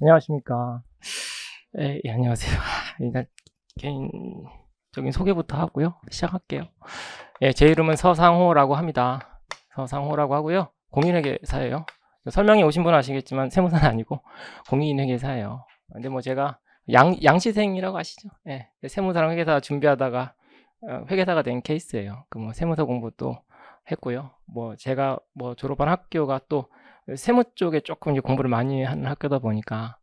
안녕하십니까. 예, 안녕하세요. 일단 개인적인 소개부터 하고요. 시작할게요. 예, 제 이름은 서상호라고 합니다. 서상호라고 하고요. 공인회계사예요. 설명이 오신 분은 아시겠지만 세무사는 아니고 공인회계사예요. 근데 뭐 제가 양시생이라고 아시죠? 예, 세무사랑 회계사 준비하다가 회계사가 된 케이스예요. 그 뭐 세무사 공부도 했고요. 뭐 제가 뭐 졸업한 학교가 또 세무 쪽에 조금 이제 공부를 많이 하는 학교다 보니까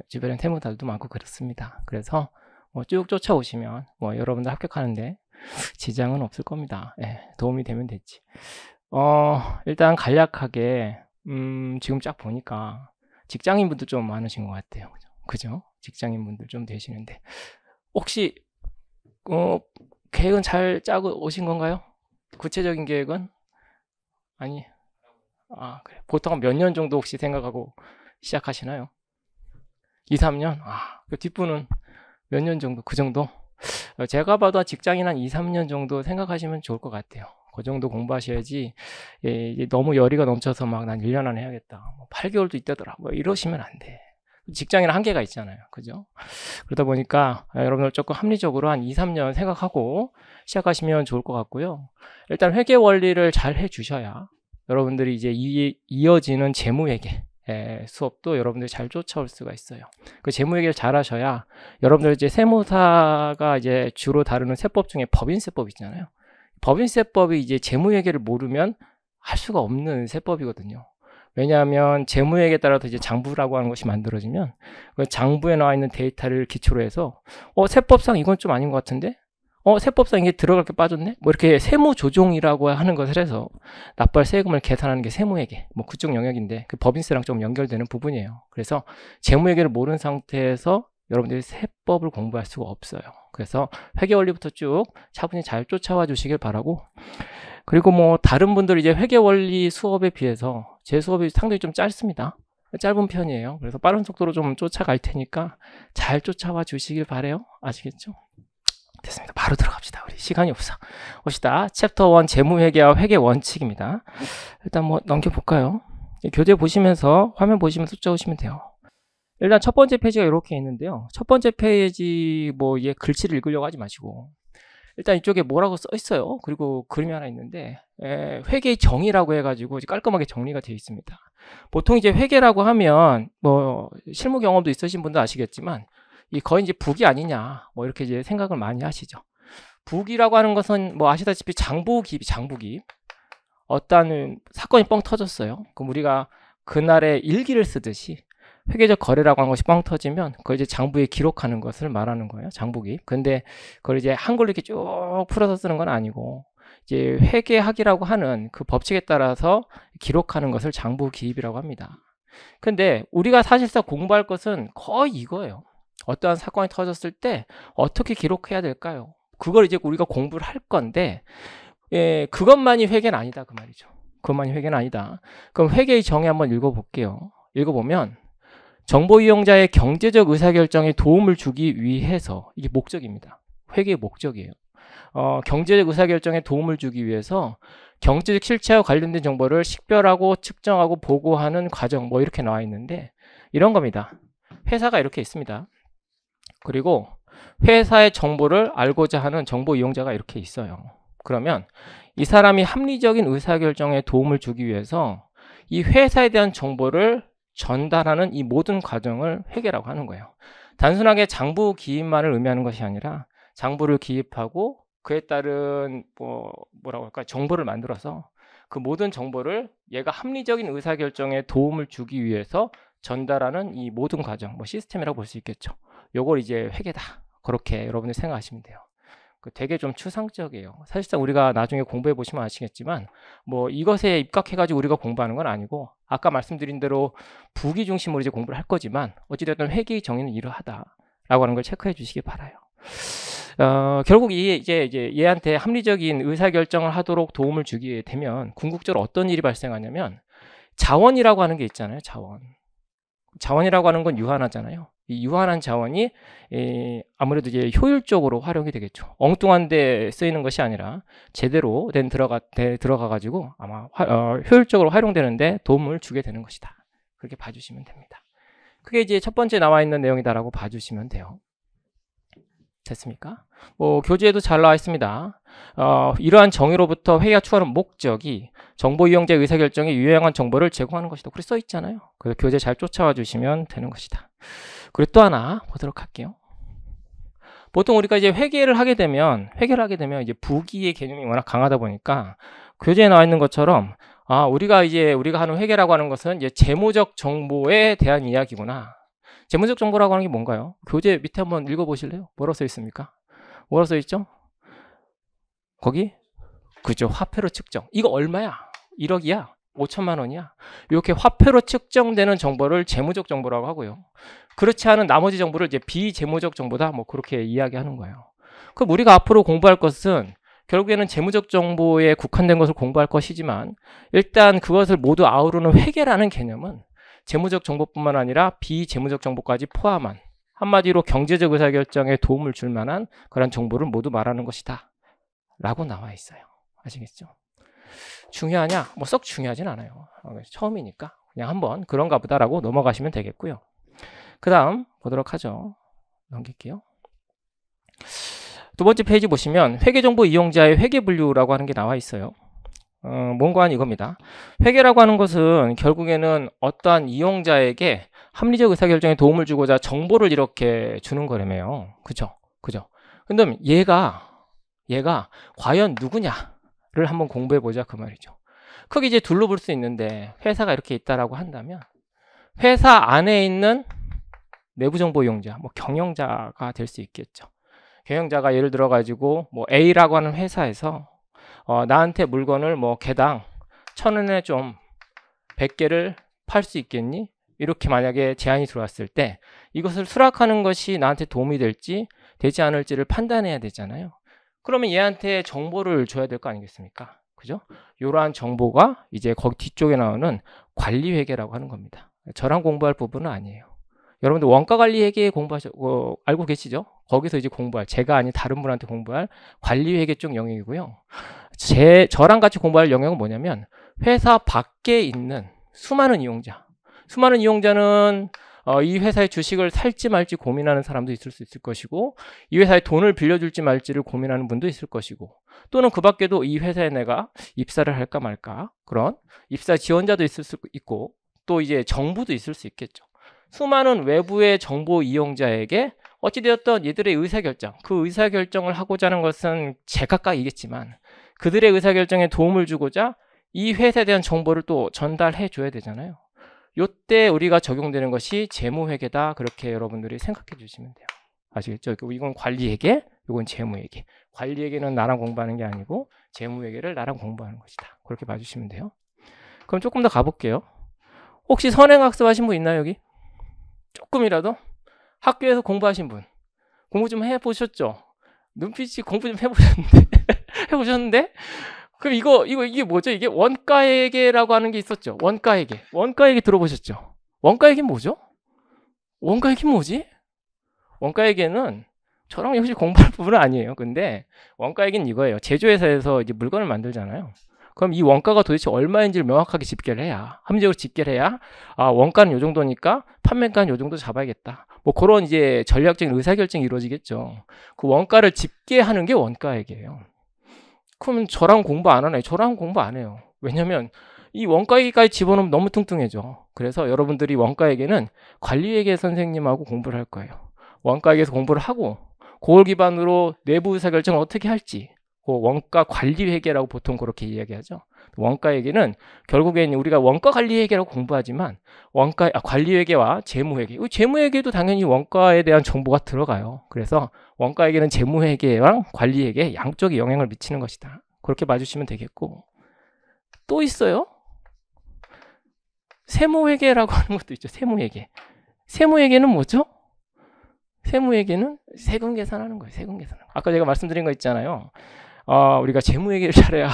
주변에 세무사들도 많고 그렇습니다. 그래서 뭐 쭉 쫓아오시면 뭐 여러분들 합격하는데 지장은 없을 겁니다. 예, 도움이 되면 됐지. 일단 간략하게 지금 쫙 보니까 직장인분들 좀 많으신 것 같아요. 그죠? 직장인분들 좀 되시는데 혹시 계획은 잘 짜고 오신 건가요? 구체적인 계획은? 아니, 그래. 보통 몇 년 정도 혹시 생각하고 시작하시나요? 2, 3년? 그 뒷분은 몇 년 정도? 그 정도? 제가 봐도 직장인 한 2, 3년 정도 생각하시면 좋을 것 같아요. 그 정도 공부하셔야지, 이제 너무 열의가 넘쳐서 막 난 1년 안에 해야겠다. 뭐 8개월도 있다더라. 뭐 이러시면 안 돼. 직장에는 한계가 있잖아요. 그죠? 그러다 보니까 여러분들 조금 합리적으로 한 2, 3년 생각하고 시작하시면 좋을 것 같고요. 일단 회계 원리를 잘 해주셔야 여러분들이 이제 이어지는 재무회계 수업도 여러분들이 잘 쫓아올 수가 있어요. 그 재무회계를 잘 하셔야 여러분들 이제 세무사가 이제 주로 다루는 세법 중에 법인세법 있잖아요. 법인세법이 이제 재무회계를 모르면 할 수가 없는 세법이거든요. 왜냐하면 재무회계에 따라서 이제 장부라고 하는 것이 만들어지면 그 장부에 나와 있는 데이터를 기초로 해서 세법상 이건 좀 아닌 것 같은데 세법상 이게 들어갈 게 빠졌네? 뭐 이렇게 세무조정이라고 하는 것을 해서 납부할 세금을 계산하는 게 세무회계, 뭐 그쪽 영역인데 그 법인세랑 좀 연결되는 부분이에요. 그래서 재무회계를 모르는 상태에서 여러분들이 세법을 공부할 수가 없어요. 그래서 회계원리부터 쭉 차분히 잘 쫓아와 주시길 바라고, 그리고 뭐 다른 분들 이제 회계원리 수업에 비해서 제 수업이 상당히 좀 짧습니다. 짧은 편이에요. 그래서 빠른 속도로 좀 쫓아갈 테니까 잘 쫓아와 주시길 바래요. 아시겠죠? 됐습니다. 바로 들어갑시다. 우리 시간이 없어. 봅시다. 챕터 1 재무회계와 회계 원칙입니다. 일단 뭐 넘겨볼까요? 교재 보시면서 화면 보시면서 쫓아오시면 돼요. 일단 첫 번째 페이지가 이렇게 있는데요. 첫 번째 페이지 뭐 얘 글씨를 읽으려고 하지 마시고 일단 이쪽에 뭐라고 써 있어요. 그리고 그림이 하나 있는데 회계의 정의라고 해가지고 깔끔하게 정리가 되어 있습니다. 보통 이제 회계라고 하면 뭐 실무 경험도 있으신 분도 아시겠지만 이 거의 이제 북이 아니냐 뭐 이렇게 이제 생각을 많이 하시죠. 북이라고 하는 것은 뭐 아시다시피 장부기입. 어떤 사건이 뻥 터졌어요. 그럼 우리가 그날의 일기를 쓰듯이 회계적 거래라고 하는 것이 뻥 터지면 그걸 이제 장부에 기록하는 것을 말하는 거예요. 장부기입. 근데 그걸 이제 한글로 이렇게 쭉 풀어서 쓰는 건 아니고 이제 회계학이라고 하는 그 법칙에 따라서 기록하는 것을 장부기입이라고 합니다. 근데 우리가 사실상 공부할 것은 거의 이거예요. 어떠한 사건이 터졌을 때 어떻게 기록해야 될까요? 그걸 이제 우리가 공부를 할 건데 그것만이 회계는 아니다 그 말이죠. 그것만이 회계는 아니다. 그럼 회계의 정의 한번 읽어볼게요. 읽어보면 정보 이용자의 경제적 의사결정에 도움을 주기 위해서, 이게 목적입니다. 회계의 목적이에요. 경제적 의사결정에 도움을 주기 위해서 경제적 실체와 관련된 정보를 식별하고 측정하고 보고하는 과정, 뭐 이렇게 나와 있는데 이런 겁니다. 회사가 이렇게 있습니다. 그리고 회사의 정보를 알고자 하는 정보 이용자가 이렇게 있어요. 그러면 이 사람이 합리적인 의사결정에 도움을 주기 위해서 이 회사에 대한 정보를 전달하는 이 모든 과정을 회계라고 하는 거예요. 단순하게 장부 기입만을 의미하는 것이 아니라 장부를 기입하고 그에 따른 뭐라고 할까 정보를 만들어서 그 모든 정보를 얘가 합리적인 의사결정에 도움을 주기 위해서 전달하는 이 모든 과정, 뭐 시스템이라고 볼 수 있겠죠. 요걸 이제 회계다. 그렇게 여러분이 생각하시면 돼요. 되게 좀 추상적이에요. 사실상 우리가 나중에 공부해 보시면 아시겠지만 뭐 이것에 입각해가지고 우리가 공부하는 건 아니고 아까 말씀드린 대로 부기 중심으로 이제 공부를 할 거지만 어찌됐든 회계의 정의는 이러하다라고 하는 걸 체크해 주시기 바라요. 결국 이제 얘한테 합리적인 의사결정을 하도록 도움을 주게 되면 궁극적으로 어떤 일이 발생하냐면 자원이라고 하는 게 있잖아요. 자원이라고 하는 건 유한하잖아요. 이 유한한 자원이 아무래도 이제 효율적으로 활용이 되겠죠. 엉뚱한 데 쓰이는 것이 아니라 제대로 들어가가지고 아마 효율적으로 활용되는데 도움을 주게 되는 것이다. 그렇게 봐주시면 됩니다. 그게 이제 첫 번째 나와 있는 내용이다라고 봐주시면 돼요. 됐습니까? 교재에도 잘 나와 있습니다. 이러한 정의로부터 회의가 추구하는 목적이 정보 이용자의 의사결정에 유용한 정보를 제공하는 것이다. 그렇게 써 있잖아요. 그래서 교재 잘 쫓아와 주시면 되는 것이다. 그리고 또 하나 보도록 할게요. 보통 우리가 이제 회계를 하게 되면 이제 부기의 개념이 워낙 강하다 보니까 교재에 나와 있는 것처럼 우리가 하는 회계라고 하는 것은 이제 재무적 정보에 대한 이야기구나. 재무적 정보라고 하는 게 뭔가요? 교재 밑에 한번 읽어보실래요? 뭐라고 써 있습니까? 뭐라고 써 있죠? 거기? 그죠. 화폐로 측정. 이거 얼마야? 1억이야? 5천만 원이야? 이렇게 화폐로 측정되는 정보를 재무적 정보라고 하고요. 그렇지 않은 나머지 정보를 이제 비재무적 정보다 그렇게 이야기하는 거예요. 그럼 우리가 앞으로 공부할 것은 결국에는 재무적 정보에 국한된 것을 공부할 것이지만 일단 그것을 모두 아우르는 회계라는 개념은 재무적 정보뿐만 아니라 비재무적 정보까지 포함한 한마디로 경제적 의사결정에 도움을 줄 만한 그런 정보를 모두 말하는 것이다 라고 나와 있어요. 아시겠죠? 중요하냐? 썩 중요하진 않아요. 처음이니까 그냥 한번 그런가 보다라고 넘어가시면 되겠고요. 그 다음 보도록 하죠. 넘길게요. 두 번째 페이지 보시면 회계정보 이용자의 회계분류라고 하는 게 나와 있어요. 뭔가 한 이겁니다. 회계라고 하는 것은 결국에는 어떠한 이용자에게 합리적 의사결정에 도움을 주고자 정보를 이렇게 주는 거라며요. 그죠? 근데 얘가 과연 누구냐를 한번 공부해보자 그 말이죠. 크게 이제 둘로 볼 수 있는데 회사가 이렇게 있다라고 한다면 회사 안에 있는 내부정보 이용자, 경영자가 될 수 있겠죠. 경영자가 예를 들어 가지고 A라고 하는 회사에서 나한테 물건을 개당 1,000원에 좀 100개를 팔 수 있겠니? 이렇게 만약에 제안이 들어왔을 때 이것을 수락하는 것이 나한테 도움이 될지 되지 않을지를 판단해야 되잖아요. 그러면 얘한테 정보를 줘야 될 거 아니겠습니까? 그죠? 이러한 정보가 이제 거기 뒤쪽에 나오는 관리회계라고 하는 겁니다. 저랑 공부할 부분은 아니에요. 여러분들 원가관리회계 알고 계시죠? 거기서 이제 제가 아닌 다른 분한테 공부할 관리회계 쪽 영역이고요. 저랑 같이 공부할 영역은 뭐냐면 회사 밖에 있는 수많은 이용자는 이 회사의 주식을 살지 말지 고민하는 사람도 있을 수 있을 것이고 이 회사에 돈을 빌려줄지 말지를 고민하는 분도 있을 것이고 또는 그 밖에도 이 회사에 내가 입사를 할까 말까 그런 입사 지원자도 있을 수 있고 또 이제 정부도 있을 수 있겠죠. 수많은 외부의 정보 이용자에게 어찌되었던 얘들의 의사결정, 그 의사결정을 하고자 하는 것은 제각각이겠지만 그들의 의사결정에 도움을 주고자 이 회사에 대한 정보를 또 전달해 줘야 되잖아요. 요때 우리가 적용되는 것이 재무회계다 그렇게 여러분들이 생각해 주시면 돼요. 아시겠죠? 이건 관리회계, 이건 재무회계. 관리회계는 나랑 공부하는 게 아니고 재무회계를 나랑 공부하는 것이다. 그렇게 봐주시면 돼요. 그럼 조금 더 가볼게요. 혹시 선행학습 하신 분 있나요 여기? 조금이라도? 학교에서 공부하신 분 공부 좀 해보셨죠? 눈빛이 공부 좀 해보셨는데? 그럼 이게 뭐죠? 이게 원가회계라고 하는 게 있었죠. 원가회계 들어보셨죠? 원가회계는 뭐죠? 원가회계는 뭐지? 원가회계는 저랑 역시 공부할 부분은 아니에요. 근데 원가회계는 이거예요. 제조회사에서 이제 물건을 만들잖아요. 그럼 이 원가가 도대체 얼마인지를 명확하게 집계를 해야, 합리적으로 집계를 해야, 원가는 요 정도니까 판매가는 요 정도 잡아야겠다. 그런 이제 전략적인 의사결정이 이루어지겠죠. 그 원가를 집계하는 게 원가회계예요. 그러면 저랑 공부 안 하나요? 저랑 공부 안 해요. 왜냐면 이 원가회계까지 집어넣으면 너무 뚱뚱해져. 그래서 여러분들이 원가회계는 관리회계 선생님하고 공부를 할 거예요. 원가회계에서 공부를 하고 그걸 기반으로 내부 의사결정을 어떻게 할지 그 원가 관리회계라고 보통 그렇게 이야기하죠. 원가회계는 결국에는 우리가 원가관리회계라고 공부하지만 관리회계와 재무회계, 재무회계도 당연히 원가에 대한 정보가 들어가요. 그래서 원가회계는 재무회계랑 관리회계 양쪽에 영향을 미치는 것이다. 그렇게 봐주시면 되겠고, 또 있어요. 세무회계라고 하는 것도 있죠. 세무회계는 뭐죠? 세무회계는 세금 계산하는 거예요. 세금 계산. 아까 제가 말씀드린 거 있잖아요. 우리가 재무회계를 잘해야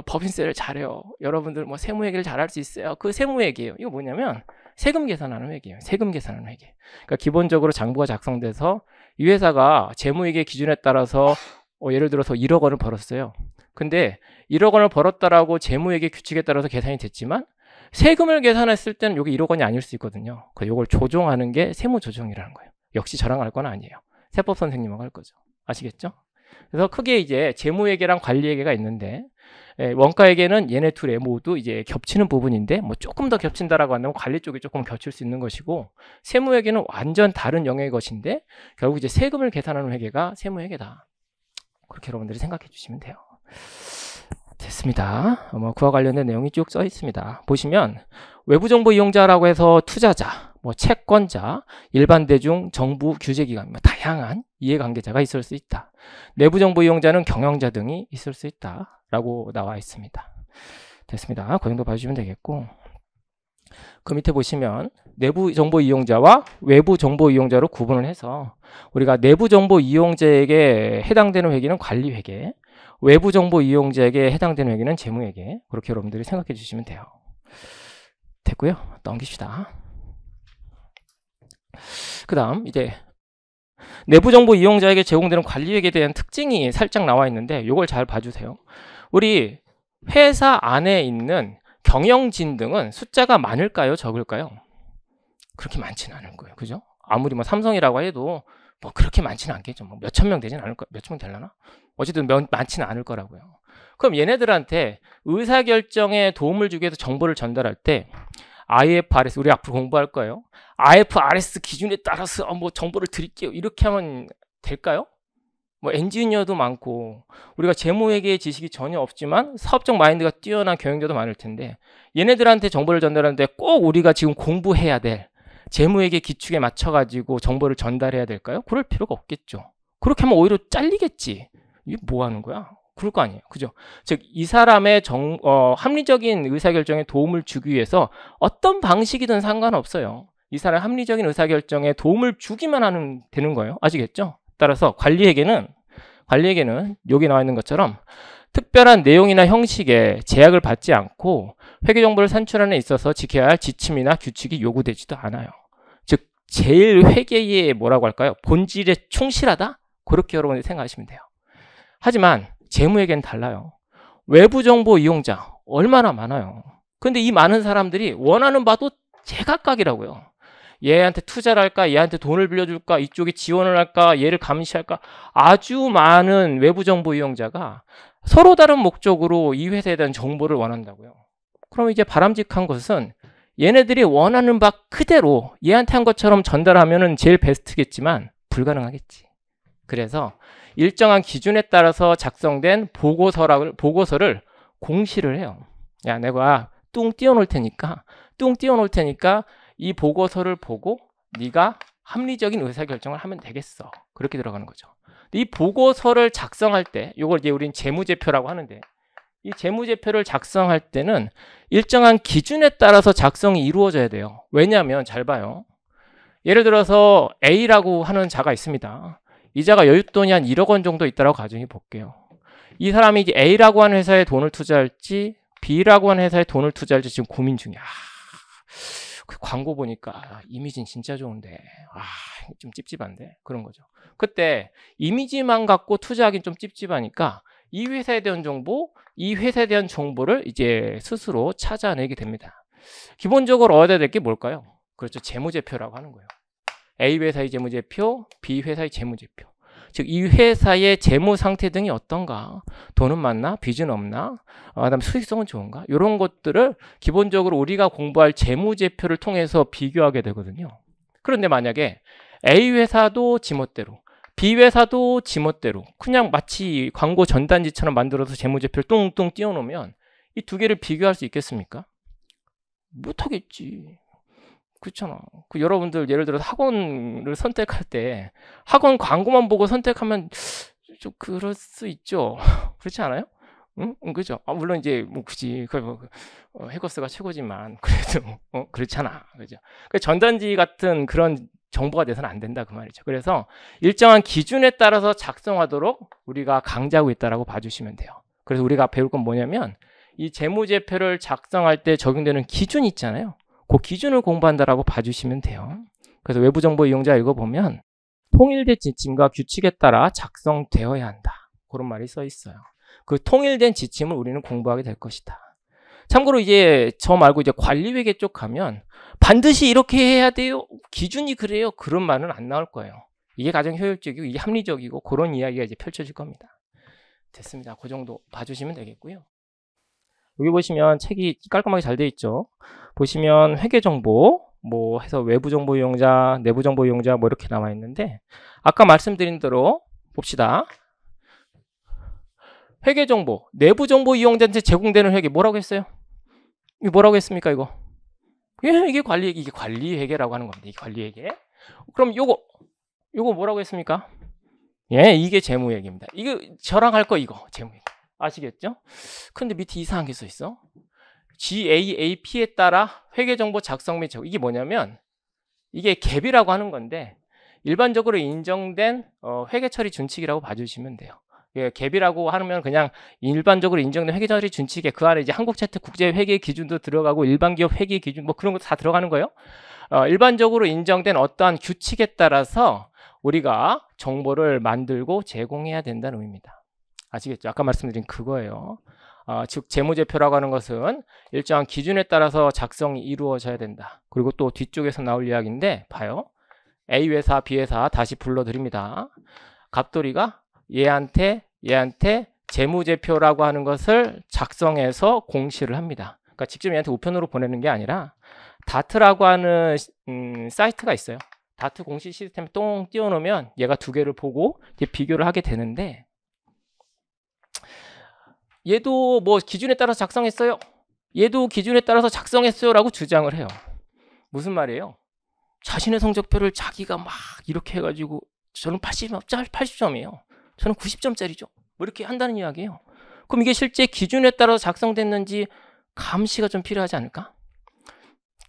법인세를 잘해요. 여러분들 세무회계를 잘할 수 있어요. 그 세무회계예요. 이거 뭐냐면 세금 계산하는 회계예요. 세금 계산하는 회계. 그러니까 기본적으로 장부가 작성돼서 이 회사가 재무회계 기준에 따라서 예를 들어서 1억 원을 벌었어요. 근데 1억 원을 벌었다라고 재무회계 규칙에 따라서 계산이 됐지만 세금을 계산했을 때는 이게 1억 원이 아닐 수 있거든요. 그래서 이걸 조정하는 게 세무조정이라는 거예요. 역시 저랑 할 건 아니에요. 세법 선생님하고 할 거죠. 아시겠죠? 그래서 크게 이제 재무회계랑 관리회계가 있는데, 원가회계는 얘네 둘에 모두 이제 겹치는 부분인데, 뭐 조금 더 겹친다라고 한다면 관리 쪽이 조금 겹칠 수 있는 것이고, 세무회계는 완전 다른 영역의 것인데, 결국 이제 세금을 계산하는 회계가 세무회계다. 그렇게 여러분들이 생각해 주시면 돼요. 됐습니다. 그와 관련된 내용이 쭉 써 있습니다. 보시면 외부정보 이용자라고 해서 투자자, 채권자, 일반 대중, 정부, 규제기관, 다양한 이해관계자가 있을 수 있다. 내부정보 이용자는 경영자 등이 있을 수 있다라고 나와 있습니다. 됐습니다. 그 정도 봐주시면 되겠고, 그 밑에 보시면 내부 정보 이용자와 외부 정보 이용자로 구분을 해서 우리가 내부 정보 이용자에게 해당되는 회계는 관리회계, 외부 정보 이용자에게 해당되는 회계는 재무회계, 그렇게 여러분들이 생각해 주시면 돼요. 됐고요. 넘깁시다. 그 다음 이제 내부 정보 이용자에게 제공되는 관리회계에 대한 특징이 살짝 나와 있는데 이걸 잘 봐주세요. 우리 회사 안에 있는 경영진 등은 숫자가 많을까요? 적을까요? 그렇게 많지는 않을 거예요. 그죠? 아무리 삼성이라고 해도 그렇게 많지는 않겠죠. 몇천 명 되진 않을 거예요. 몇천 명 되려나? 어쨌든 많지는 않을 거라고요. 그럼 얘네들한테 의사결정에 도움을 주기 위해서 정보를 전달할 때 IFRS, 우리 앞으로 공부할 거예요. IFRS 기준에 따라서 정보를 드릴게요. 이렇게 하면 될까요? 엔지니어도 많고 우리가 재무회계의 지식이 전혀 없지만 사업적 마인드가 뛰어난 경영자도 많을 텐데 얘네들한테 정보를 전달하는데 꼭 우리가 지금 공부해야 될 재무회계 기축에 맞춰가지고 정보를 전달해야 될까요? 그럴 필요가 없겠죠. 그렇게 하면 오히려 잘리겠지. 이게 뭐 하는 거야? 그럴 거 아니에요. 그죠? 즉, 이 사람의 합리적인 의사결정에 도움을 주기 위해서 어떤 방식이든 상관없어요. 이 사람의 합리적인 의사결정에 도움을 주기만 하면 되는 거예요. 아시겠죠? 따라서 관리회계는 여기 나와 있는 것처럼 특별한 내용이나 형식에 제약을 받지 않고 회계 정보를 산출하는 데 있어서 지켜야 할 지침이나 규칙이 요구되지도 않아요. 즉, 제일 회계의 뭐라고 할까요? 본질에 충실하다? 그렇게 여러분이 생각하시면 돼요. 하지만 재무회계는 달라요. 외부 정보 이용자 얼마나 많아요. 근데 이 많은 사람들이 원하는 바도 제각각이라고요. 얘한테 투자를 할까? 얘한테 돈을 빌려줄까? 이쪽에 지원을 할까? 얘를 감시할까? 아주 많은 외부 정보 이용자가 서로 다른 목적으로 이 회사에 대한 정보를 원한다고요. 그럼 이제 바람직한 것은 얘네들이 원하는 바 그대로 얘한테 한 것처럼 전달하면 제일 베스트겠지만 불가능하겠지. 그래서 일정한 기준에 따라서 작성된 보고서를 공시를 해요. 야, 내가 뚱 띄워놓을 테니까 이 보고서를 보고 네가 합리적인 의사결정을 하면 되겠어. 그렇게 들어가는 거죠. 이 보고서를 작성할 때 이걸 이제 우린 재무제표라고 하는데 이 재무제표를 작성할 때는 일정한 기준에 따라서 작성이 이루어져야 돼요. 왜냐하면 잘 봐요. 예를 들어서 A라고 하는 자가 있습니다. 이 자가 여윳돈이 한 1억 원 정도 있다고 가정해 볼게요. 이 사람이 이제 A라고 하는 회사에 돈을 투자할지 B라고 하는 회사에 돈을 투자할지 지금 고민 중이야. 그 광고 보니까 이미지는 진짜 좋은데 좀 찝찝한데 그런 거죠. 그때 이미지만 갖고 투자하기는 좀 찝찝하니까 이 회사에 대한 정보를 이제 스스로 찾아내게 됩니다. 기본적으로 얻어야 될 게 뭘까요? 그렇죠. 재무제표라고 하는 거예요. A 회사의 재무제표, B 회사의 재무제표. 즉 이 회사의 재무 상태 등이 어떤가? 돈은 많나? 빚은 없나? 그다음 수익성은 좋은가? 이런 것들을 기본적으로 우리가 공부할 재무제표를 통해서 비교하게 되거든요. 그런데 만약에 A 회사도 지멋대로, B 회사도 지멋대로 그냥 마치 광고 전단지처럼 만들어서 재무제표를 뚱뚱 띄워놓으면 이 두 개를 비교할 수 있겠습니까? 못하겠지. 그렇잖아. 여러분들 예를 들어서 학원을 선택할 때 학원 광고만 보고 선택하면 좀 그럴 수 있죠. 그렇지 않아요? 응? 그죠? 물론 이제 굳이 해거스가 최고지만 그래도 그렇잖아. 그죠? 전단지 같은 그런 정보가 돼서는 안 된다 그 말이죠. 그래서 일정한 기준에 따라서 작성하도록 우리가 강조하고 있다라고 봐주시면 돼요. 그래서 우리가 배울 건 뭐냐면 이 재무제표를 작성할 때 적용되는 기준이 있잖아요. 그 기준을 공부한다라고 봐주시면 돼요. 그래서 외부정보 이용자 읽어보면 통일된 지침과 규칙에 따라 작성되어야 한다. 그런 말이 써 있어요. 그 통일된 지침을 우리는 공부하게 될 것이다. 참고로 이제 저 말고 이제 관리회계 쪽 가면 반드시 이렇게 해야 돼요. 기준이 그래요. 그런 말은 안 나올 거예요. 이게 가장 효율적이고 이게 합리적이고 그런 이야기가 이제 펼쳐질 겁니다. 됐습니다. 그 정도 봐주시면 되겠고요. 여기 보시면 책이 깔끔하게 잘 되어 있죠. 보시면 회계정보 뭐 해서 외부정보 이용자, 내부정보 이용자 뭐 이렇게 나와 있는데 아까 말씀드린 대로 봅시다. 회계정보, 내부정보 이용자한테 제공되는 회계 뭐라고 했어요? 이거 뭐라고 했습니까 이거? 이게 관리회계, 이게 관리회계라고 하는 겁니다. 이게 관리회계. 그럼 요거 뭐라고 했습니까? 예, 이게 재무회계입니다. 이거 저랑 할 거 이거 재무회계. 아시겠죠? 근데 밑에 이상한 게 써 있어. GAAP에 따라 회계정보 작성 및 제공. 이게 뭐냐면 이게 갭이라고 하는 건데 일반적으로 인정된 회계처리 준칙이라고 봐주시면 돼요. 예, 갭이라고 하면 그냥 일반적으로 인정된 회계처리 준칙에 그 안에 이제 한국채택 국제 회계 기준도 들어가고 일반 기업 회계 기준 뭐 그런 거 다 들어가는 거예요. 일반적으로 인정된 어떠한 규칙에 따라서 우리가 정보를 만들고 제공해야 된다는 의미입니다. 아시겠죠? 아까 말씀드린 그거예요. 즉 재무제표라고 하는 것은 일정한 기준에 따라서 작성이 이루어져야 된다. 그리고 또 뒤쪽에서 나올 이야기인데 봐요. A 회사, B 회사 다시 불러드립니다. 갑돌이가 얘한테 재무제표라고 하는 것을 작성해서 공시를 합니다. 그러니까 직접 얘한테 우편으로 보내는 게 아니라 다트라고 하는 사이트가 있어요. 다트 공시 시스템에 똥 띄워놓으면 얘가 두 개를 보고 이제 비교를 하게 되는데 얘도 뭐 기준에 따라서 작성했어요. 얘도 기준에 따라서 작성했어요 라고 주장을 해요. 무슨 말이에요? 자신의 성적표를 자기가 막 이렇게 해가지고 저는 80점이에요. 저는 90점짜리죠. 뭐 이렇게 한다는 이야기예요. 그럼 이게 실제 기준에 따라서 작성됐는지 감시가 좀 필요하지 않을까?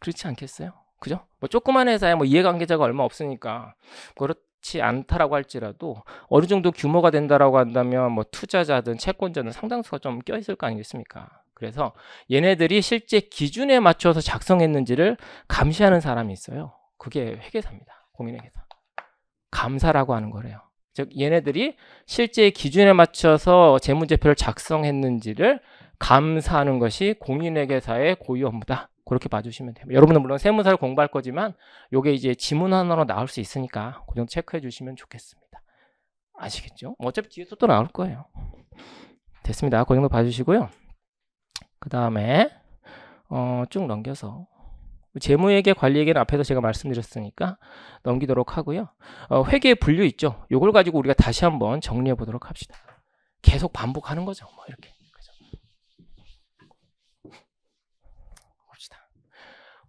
그렇지 않겠어요? 그죠? 뭐 조그만 회사에 뭐 이해관계자가 얼마 없으니까 그렇지 않다라고 할지라도 어느 정도 규모가 된다라고 한다면 뭐 투자자든 채권자든 상당수가 좀 껴있을 거 아니겠습니까? 그래서 얘네들이 실제 기준에 맞춰서 작성했는지를 감시하는 사람이 있어요. 그게 회계사입니다. 공인회계사. 감사라고 하는 거래요. 즉 얘네들이 실제 기준에 맞춰서 재무제표를 작성했는지를 감사하는 것이 공인회계사의 고유 업무다. 그렇게 봐주시면 됩니다. 여러분은 물론 세무사를 공부할 거지만 이게 이제 지문 하나로 나올 수 있으니까 그 정도 체크해 주시면 좋겠습니다. 아시겠죠? 어차피 뒤에서 또 나올 거예요. 됐습니다. 그 정도 봐주시고요. 그 다음에 쭉 넘겨서 재무회계 관리회계는 앞에서 제가 말씀드렸으니까 넘기도록 하고요. 회계 분류 있죠. 이걸 가지고 우리가 다시 한번 정리해 보도록 합시다. 계속 반복하는 거죠. 뭐 이렇게.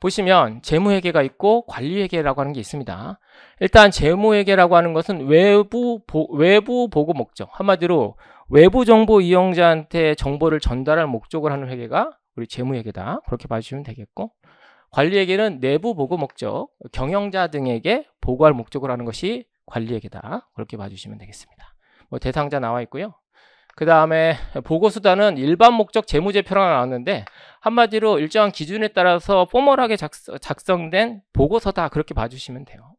보시면 재무회계가 있고 관리회계라고 하는 게 있습니다. 일단 재무회계라고 하는 것은 외부 보고 목적, 한마디로 외부 정보 이용자한테 정보를 전달할 목적을 하는 회계가 우리 재무회계다. 그렇게 봐주시면 되겠고, 관리회계는 내부 보고 목적, 경영자 등에게 보고할 목적을 하는 것이 관리회계다. 그렇게 봐주시면 되겠습니다. 뭐 대상자 나와 있고요. 그 다음에 보고수단은 일반 목적 재무제표라고 나왔는데 한마디로 일정한 기준에 따라서 포멀하게 작성된 보고서다. 그렇게 봐주시면 돼요.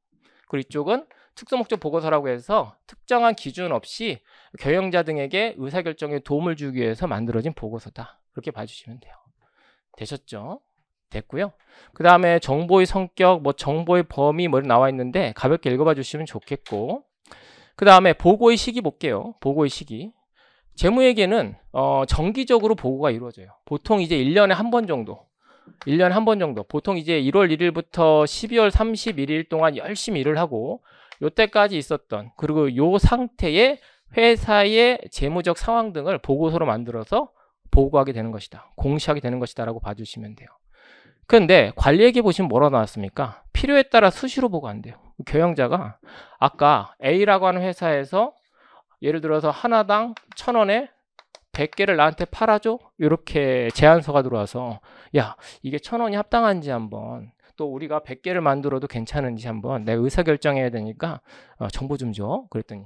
그리고 이쪽은 특수목적 보고서라고 해서 특정한 기준 없이 경영자 등에게 의사결정에 도움을 주기 위해서 만들어진 보고서다. 그렇게 봐주시면 돼요. 되셨죠? 됐고요. 그 다음에 정보의 성격, 뭐 정보의 범위 뭐 나와 있는데 가볍게 읽어봐 주시면 좋겠고, 그 다음에 보고의 시기 볼게요. 보고의 시기. 재무회계는 정기적으로 보고가 이루어져요. 보통 이제 1년에 한 번 정도. 1년에 한 번 정도. 보통 이제 1월 1일부터 12월 31일 동안 열심히 일을 하고 요때까지 있었던, 그리고 요 상태의 회사의 재무적 상황 등을 보고서로 만들어서 보고하게 되는 것이다. 공시하게 되는 것이다 라고 봐주시면 돼요. 그런데 관리회계 보시면 뭐라고 나왔습니까? 필요에 따라 수시로 보고한대요. 경영자가 아까 A라고 하는 회사에서 예를 들어서 하나당 1,000원에 100개를 나한테 팔아줘? 이렇게 제안서가 들어와서 야, 이게 1,000원이 합당한지 한번, 또 우리가 100개를 만들어도 괜찮은지 한번 내가 의사결정해야 되니까 정보 좀 줘. 그랬더니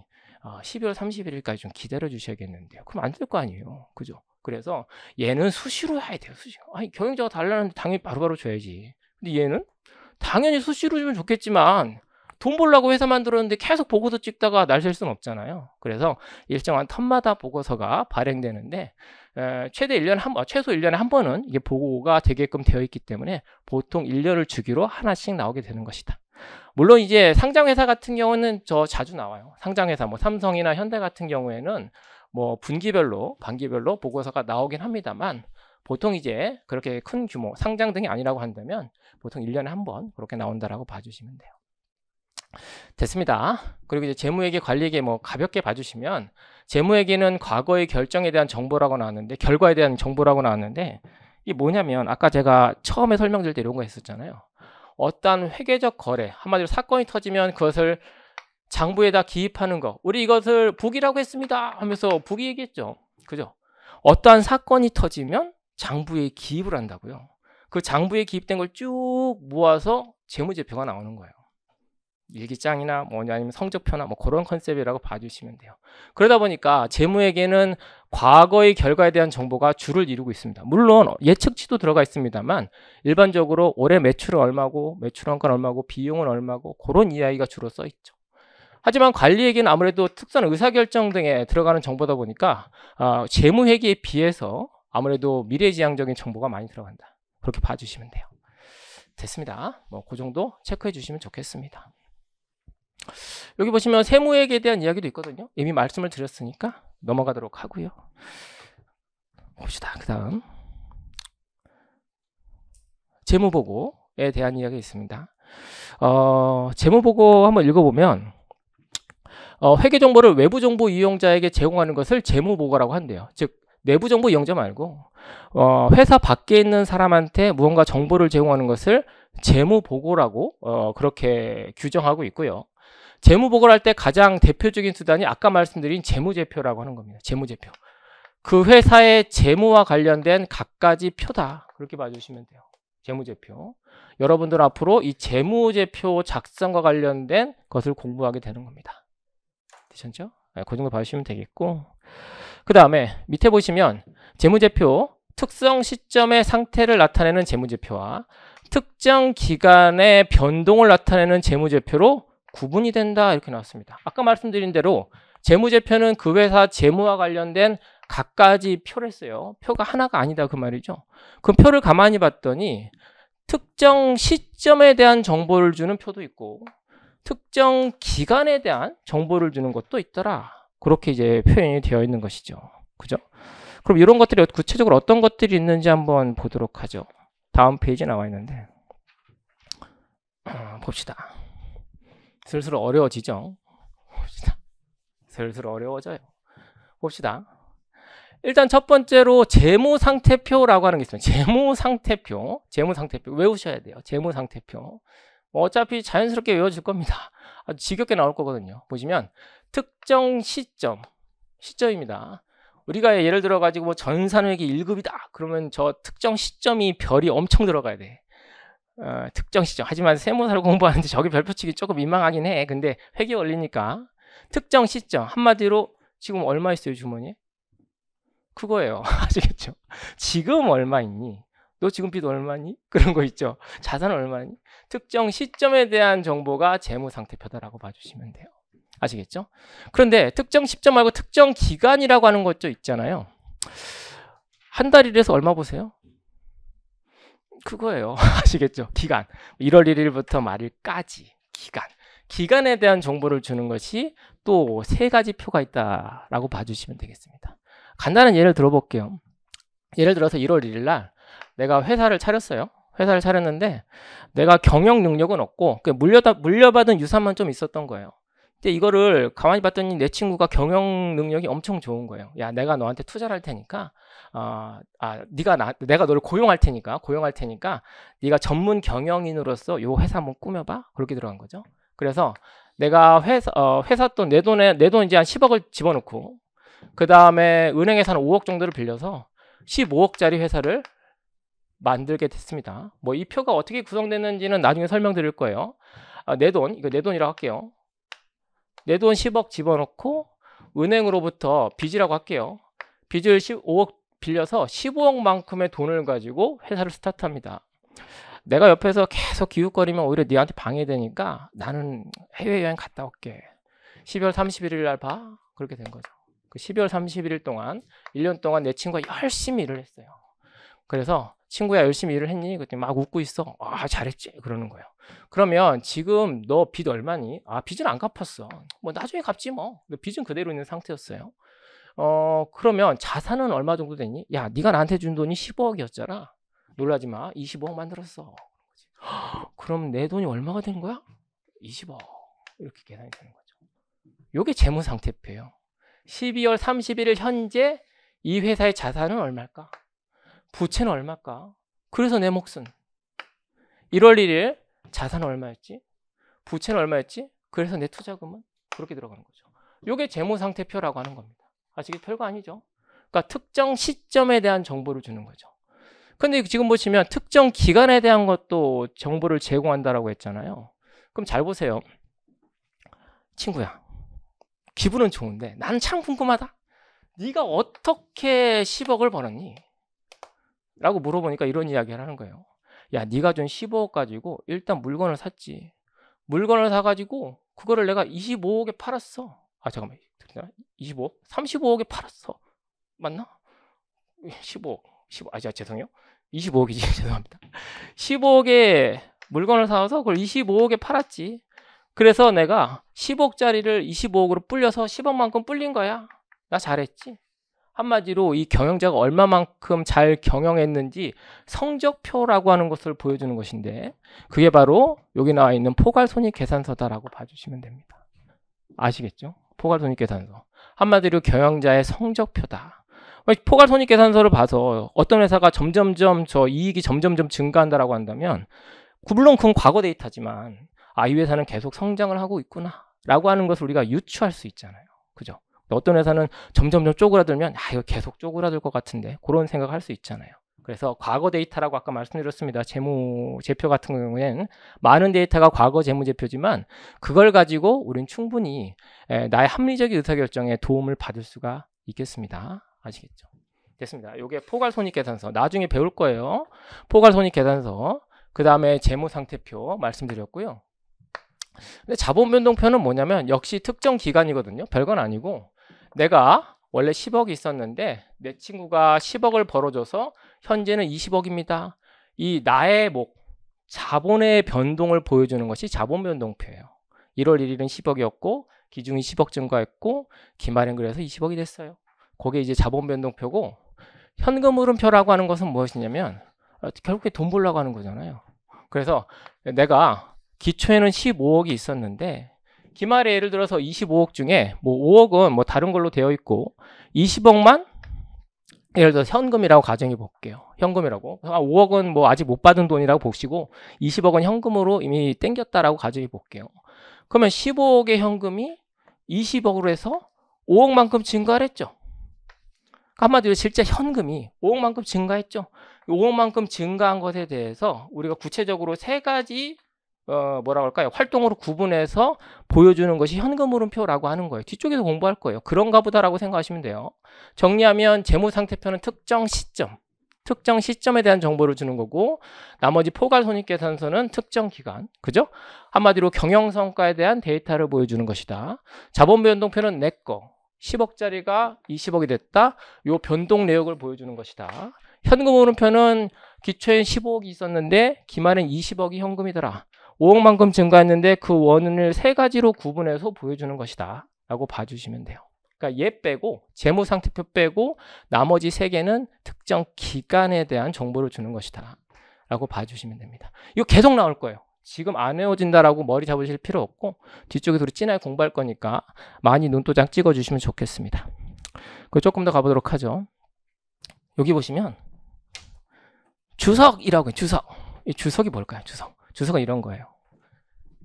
12월 31일까지 좀 기다려 주셔야겠는데요. 그럼 안 될 거 아니에요. 그죠? 그래서 얘는 수시로 해야 돼요. 수시로. 아니, 경영자가 달라는데 당연히 바로바로 줘야지. 근데 얘는 당연히 수시로 주면 좋겠지만 돈 벌려고 회사 만들었는데 계속 보고서 찍다가 날 셀 수는 없잖아요. 그래서 일정한 텀마다 보고서가 발행되는데 최소 1년에 한 번은 이게 보고가 되게끔 되어 있기 때문에 보통 1년을 주기로 하나씩 나오게 되는 것이다. 물론 이제 상장회사 같은 경우는 자주 나와요. 상장회사 뭐 삼성이나 현대 같은 경우에는 뭐 분기별로 반기별로 보고서가 나오긴 합니다만 보통 이제 그렇게 큰 규모 상장 등이 아니라고 한다면 보통 1년에 한 번 그렇게 나온다라고 봐주시면 돼요. 됐습니다. 그리고 이제 재무회계 관리회계 뭐 가볍게 봐주시면 재무회계는 과거의 결정에 대한 정보라고 나왔는데 결과에 대한 정보라고 나왔는데 이게 뭐냐면 아까 제가 처음에 설명드릴 때 이런 거 했었잖아요. 어떠한 회계적 거래 한마디로 사건이 터지면 그것을 장부에다 기입하는 거 우리 이것을 북이라고 했습니다 하면서 북이 얘기했죠. 그죠? 어떠한 사건이 터지면 장부에 기입을 한다고요. 그 장부에 기입된 걸 쭉 모아서 재무제표가 나오는 거예요. 일기장이나 뭐 아니면 성적표나 뭐 그런 컨셉이라고 봐주시면 돼요. 그러다 보니까 재무회계는 과거의 결과에 대한 정보가 주를 이루고 있습니다. 물론 예측치도 들어가 있습니다만 일반적으로 올해 매출은 얼마고 매출원가는 얼마고 비용은 얼마고 그런 이야기가 주로 써 있죠. 하지만 관리회계는 아무래도 특수한 의사결정 등에 들어가는 정보다 보니까 재무회계에 비해서 아무래도 미래지향적인 정보가 많이 들어간다. 그렇게 봐주시면 돼요. 됐습니다. 뭐 그 정도 체크해 주시면 좋겠습니다. 여기 보시면 세무회계에 대한 이야기도 있거든요. 이미 말씀을 드렸으니까 넘어가도록 하고요. 봅시다. 그 다음 재무보고에 대한 이야기가 있습니다. 재무보고 한번 읽어보면 회계정보를 외부정보 이용자에게 제공하는 것을 재무보고라고 한대요. 즉 내부정보 이용자 말고 회사 밖에 있는 사람한테 무언가 정보를 제공하는 것을 재무보고라고 그렇게 규정하고 있고요. 재무보고를 할 때 가장 대표적인 수단이 아까 말씀드린 재무제표라고 하는 겁니다. 재무제표. 그 회사의 재무와 관련된 갖가지 표다. 그렇게 봐주시면 돼요. 재무제표. 여러분들 앞으로 이 재무제표 작성과 관련된 것을 공부하게 되는 겁니다. 되셨죠? 그 정도 봐주시면 되겠고 그 다음에 밑에 보시면 재무제표 특정 시점의 상태를 나타내는 재무제표와 특정 기간의 변동을 나타내는 재무제표로 구분이 된다 이렇게 나왔습니다. 아까 말씀드린 대로 재무제표는 그 회사 재무와 관련된 갖가지 표를 했어요. 표가 하나가 아니다 그 말이죠. 그 표를 가만히 봤더니 특정 시점에 대한 정보를 주는 표도 있고 특정 기간에 대한 정보를 주는 것도 있더라. 그렇게 이제 표현이 되어 있는 것이죠. 그죠? 그럼 이런 것들이 구체적으로 어떤 것들이 있는지 한번 보도록 하죠. 다음 페이지에 나와 있는데 봅시다. 슬슬 어려워지죠. 봅시다. 슬슬 어려워져요. 봅시다. 일단 첫 번째로 재무상태표라고 하는 게 있습니다. 재무상태표. 재무상태표 외우셔야 돼요. 재무상태표. 어차피 자연스럽게 외워질 겁니다. 아주 지겹게 나올 거거든요. 보시면 특정 시점입니다. 우리가 예를 들어 가지고 뭐 전산회계 1급이다. 그러면 저 특정 시점이 별이 엄청 들어가야 돼. 특정 시점. 하지만 세무사를 공부하는데 저기 별표 치기 조금 민망하긴 해. 근데 회계 원리니까 특정 시점. 한마디로 지금 얼마 있어요 주머니에? 그거예요. 아시겠죠? 지금 얼마 있니? 너 지금 빚 얼마니? 그런 거 있죠. 자산 얼마니? 특정 시점에 대한 정보가 재무상태표다라고 봐주시면 돼요. 아시겠죠? 그런데 특정 시점 말고 특정 기간이라고 하는 것도 있잖아요. 한 달이라서 얼마 보세요? 그거예요. 아시겠죠? 기간. 1월 1일부터 말일까지 기간. 기간에 대한 정보를 주는 것이 또 세 가지 표가 있다라고 봐주시면 되겠습니다. 간단한 예를 들어볼게요. 예를 들어서 1월 1일 날 내가 회사를 차렸어요. 회사를 차렸는데 내가 경영 능력은 없고 물려받은 유산만 좀 있었던 거예요. 근데 이거를 가만히 봤더니 내 친구가 경영 능력이 엄청 좋은 거예요. 야, 내가 너한테 투자를 할 테니까 내가 너를 고용할 테니까 네가 전문 경영인으로서 요 회사 한번 꾸며봐. 그렇게 들어간 거죠. 그래서 내가 회사 돈 내 돈 이제 한 10억을 집어넣고 그 다음에 은행에서 한 5억 정도를 빌려서 15억짜리 회사를 만들게 됐습니다. 뭐 이 표가 어떻게 구성됐는지는 나중에 설명드릴 거예요. 이거 내 돈이라고 할게요. 내 돈 10억 집어넣고 은행으로부터 빚이라고 할게요. 빚을 5억 빌려서 15억만큼의 돈을 가지고 회사를 스타트합니다. 내가 옆에서 계속 기웃거리면 오히려 니한테 방해되니까 나는 해외여행 갔다 올게. 12월 31일 날 봐. 그렇게 된 거죠. 그 12월 31일 동안 1년 동안 내 친구가 열심히 일을 했어요. 그래서 친구야 열심히 일을 했니? 그때 막 웃고 있어. 아 잘했지. 그러는 거예요. 그러면 지금 너 빚 얼마니? 아 빚은 안 갚았어. 뭐 나중에 갚지 뭐. 빚은 그대로 있는 상태였어요. 그러면 자산은 얼마 정도 되니? 야 네가 나한테 준 돈이 15억이었잖아. 놀라지 마. 25억 만들었어. 그럼 내 돈이 얼마가 된 거야? 20억. 이렇게 계산이 되는 거죠. 요게 재무상태표예요. 12월 31일 현재 이 회사의 자산은 얼마일까? 부채는 얼마일까? 그래서 내 몫은 1월 1일 자산은 얼마였지? 부채는 얼마였지? 그래서 내 투자금은 그렇게 들어가는 거죠. 요게 재무상태표라고 하는 겁니다. 아직 별거 아니죠. 그러니까 특정 시점에 대한 정보를 주는 거죠. 근데 지금 보시면 특정 기간에 대한 것도 정보를 제공한다라고 했잖아요. 그럼 잘 보세요. 친구야, 기분은 좋은데 나는 참 궁금하다. 네가 어떻게 10억을 벌었니? 라고 물어보니까 이런 이야기를 하는 거예요. 야, 네가 준 15억 가지고 일단 물건을 샀지. 물건을 사가지고 그거를 내가 25억에 팔았어. 아 잠깐만, 25억? 35억에 팔았어. 맞나? 15억. 죄송해요. 25억이지. 죄송합니다. 15억에 물건을 사서 그걸 25억에 팔았지. 그래서 내가 10억짜리를 25억으로 불려서 10억만큼 불린 거야. 나 잘했지? 한마디로 이 경영자가 얼마만큼 잘 경영했는지 성적표라고 하는 것을 보여주는 것인데 그게 바로 여기 나와 있는 포괄손익계산서다라고 봐주시면 됩니다. 아시겠죠? 포괄손익계산서. 한마디로 경영자의 성적표다. 포괄손익계산서를 봐서 어떤 회사가 점점점 저 이익이 점점점 증가한다라고 한다면 물론 그건 과거 데이터지만 아, 이 회사는 계속 성장을 하고 있구나 라고 하는 것을 우리가 유추할 수 있잖아요. 그죠? 어떤 회사는 점점점 쪼그라들면 아, 이거 계속 쪼그라들 것 같은데 그런 생각할 수 있잖아요. 그래서 과거 데이터라고 아까 말씀드렸습니다. 재무제표 같은 경우에는 많은 데이터가 과거 재무제표지만 그걸 가지고 우리는 충분히 나의 합리적인 의사결정에 도움을 받을 수가 있겠습니다. 아시겠죠? 됐습니다. 이게 포괄손익계산서. 나중에 배울 거예요. 포괄손익계산서. 그 다음에 재무상태표 말씀드렸고요. 근데 자본변동표는 뭐냐면 역시 특정 기간이거든요. 별건 아니고 내가 원래 10억이 있었는데 내 친구가 10억을 벌어줘서 현재는 20억입니다. 이 나의 자본의 변동을 보여주는 것이 자본변동표예요. 1월 1일은 10억이었고 기준이 10억 증가했고 기말엔 그래서 20억이 됐어요. 그게 이제 자본변동표고 현금흐름표라고 하는 것은 무엇이냐면 결국에 돈 벌려고 하는 거잖아요. 그래서 내가 기초에는 15억이 있었는데 기말에 예를 들어서 25억 중에 5억은 다른 걸로 되어 있고 20억만 예를 들어서 현금이라고 가정해 볼게요. 현금이라고. 5억은 아직 못 받은 돈이라고 보시고 20억은 현금으로 이미 땡겼다라고 가정해 볼게요. 그러면 15억의 현금이 20억으로 해서 5억만큼 증가를 했죠. 한마디로 실제 현금이 5억만큼 증가했죠. 5억만큼 증가한 것에 대해서 우리가 구체적으로 세 가지 뭐라고 할까요? 활동으로 구분해서 보여주는 것이 현금흐름표라고 하는 거예요. 뒤쪽에서 공부할 거예요. 그런가 보다라고 생각하시면 돼요. 정리하면 재무상태표는 특정 시점에 대한 정보를 주는 거고 나머지 포괄손익계산서는 특정 기간, 그죠? 한마디로 경영성과에 대한 데이터를 보여주는 것이다. 자본변동표는 내 거, 10억짜리가 20억이 됐다. 요 변동 내역을 보여주는 것이다. 현금흐름표는 기초엔 15억이 있었는데 기말엔 20억이 현금이더라. 5억만큼 증가했는데 그 원인을 세 가지로 구분해서 보여주는 것이다 라고 봐주시면 돼요. 그러니까 얘 빼고 재무상태표 빼고 나머지 세 개는 특정 기간에 대한 정보를 주는 것이다 라고 봐주시면 됩니다. 이거 계속 나올 거예요. 지금 안 외워진다라고 머리 잡으실 필요 없고 뒤쪽에서 우리 진하게 공부할 거니까 많이 눈도장 찍어주시면 좋겠습니다. 그 조금 더 가보도록 하죠. 여기 보시면 주석이라고 해요. 주석. 이 주석이 뭘까요? 주석은 이런 거예요.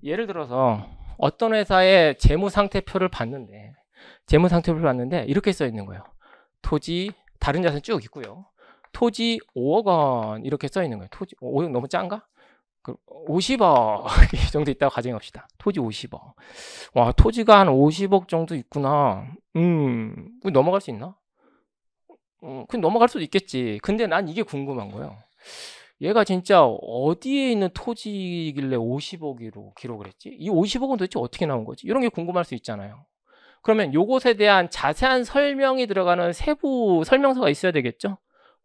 예를 들어서 어떤 회사의 재무상태표를 봤는데 이렇게 써 있는 거예요. 토지, 다른 자산 쭉 있고요. 토지 5억 원 이렇게 써 있는 거예요. 토지 5억 너무 짠가? 50억 이 정도 있다고 가정합시다. 토지 50억. 와, 토지가 한 50억 정도 있구나. 넘어갈 수 있나? 그냥 넘어갈 수도 있겠지. 근데 난 이게 궁금한 거예요. 얘가 진짜 어디에 있는 토지이길래 50억으로 기록을 했지? 이 50억은 도대체 어떻게 나온 거지? 이런 게 궁금할 수 있잖아요. 그러면 요것에 대한 자세한 설명이 들어가는 세부 설명서가 있어야 되겠죠?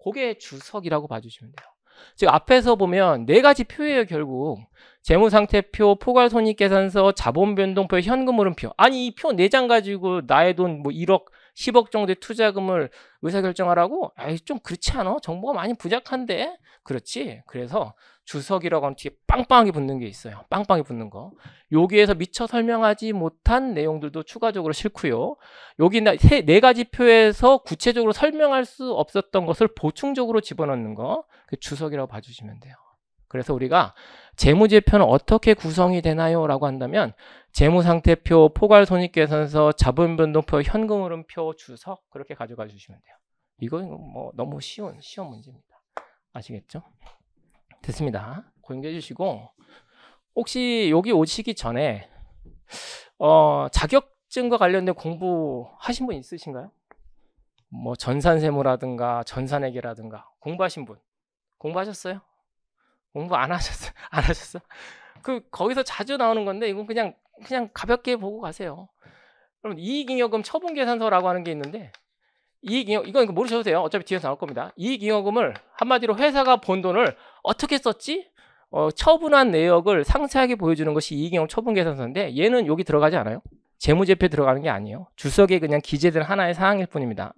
그게 주석이라고 봐주시면 돼요. 즉 앞에서 보면 네 가지 표예요. 결국 재무상태표, 포괄손익계산서, 자본변동표, 현금흐름표. 아니 이 표 4장 가지고 나의 돈 뭐 1억, 10억 정도의 투자금을 의사결정하라고? 아이 좀 그렇지 않아? 정보가 많이 부족한데? 그렇지. 그래서 주석이라고 하면 뒤에 빵빵하게 붙는 게 있어요. 빵빵하게 붙는 거. 여기에서 미처 설명하지 못한 내용들도 추가적으로 싫고요. 여기 네 가지 표에서 구체적으로 설명할 수 없었던 것을 보충적으로 집어넣는 거. 그 주석이라고 봐주시면 돼요. 그래서 우리가 재무제표는 어떻게 구성이 되나요? 라고 한다면 재무상태표, 포괄손익계산서, 자본변동표, 현금흐름표, 주석 그렇게 가져가 주시면 돼요. 이건 뭐 너무 쉬운 문제입니다. 아시겠죠? 됐습니다. 공개해 주시고 혹시 여기 오시기 전에 자격증과 관련된 공부하신 분 있으신가요? 뭐 전산세무라든가 전산회계라든가 공부하신 분 공부하셨어요? 공부 안 하셨어? 안 하셨어? 거기서 자주 나오는 건데 이건 그냥 가볍게 보고 가세요. 그럼 이익잉여금 처분계산서라고 하는 게 있는데 이건 모르셔도 돼요. 어차피 뒤에서 나올 겁니다. 이익잉여금을 한마디로 회사가 번 돈을 어떻게 썼지? 처분한 내역을 상세하게 보여주는 것이 이익잉여금 처분계산서인데 얘는 여기 들어가지 않아요. 재무제표에 들어가는 게 아니에요. 주석에 그냥 기재된 하나의 사항일 뿐입니다.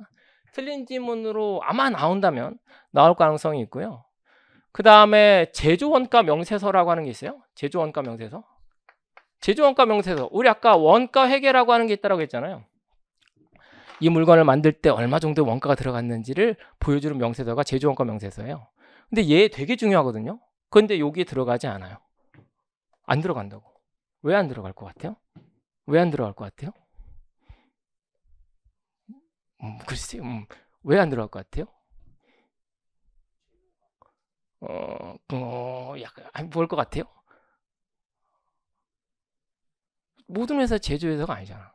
틀린 지문으로 아마 나온다면 나올 가능성이 있고요. 그 다음에 제조원가 명세서라고 하는 게 있어요. 제조원가 명세서. 제조원가 명세서. 우리 아까 원가 회계라고 하는 게 있다고 했잖아요. 이 물건을 만들 때 얼마 정도 원가가 들어갔는지를 보여주는 명세서가 제조원가 명세서예요. 근데 얘 되게 중요하거든요. 그런데 여기에 들어가지 않아요. 안 들어간다고. 왜 안 들어갈 것 같아요? 왜 안 들어갈 것 같아요? 글쎄요. 왜 안 들어갈 것 같아요? 약간 뭘 것 같아요? 모든 회사 제조회사가 아니잖아.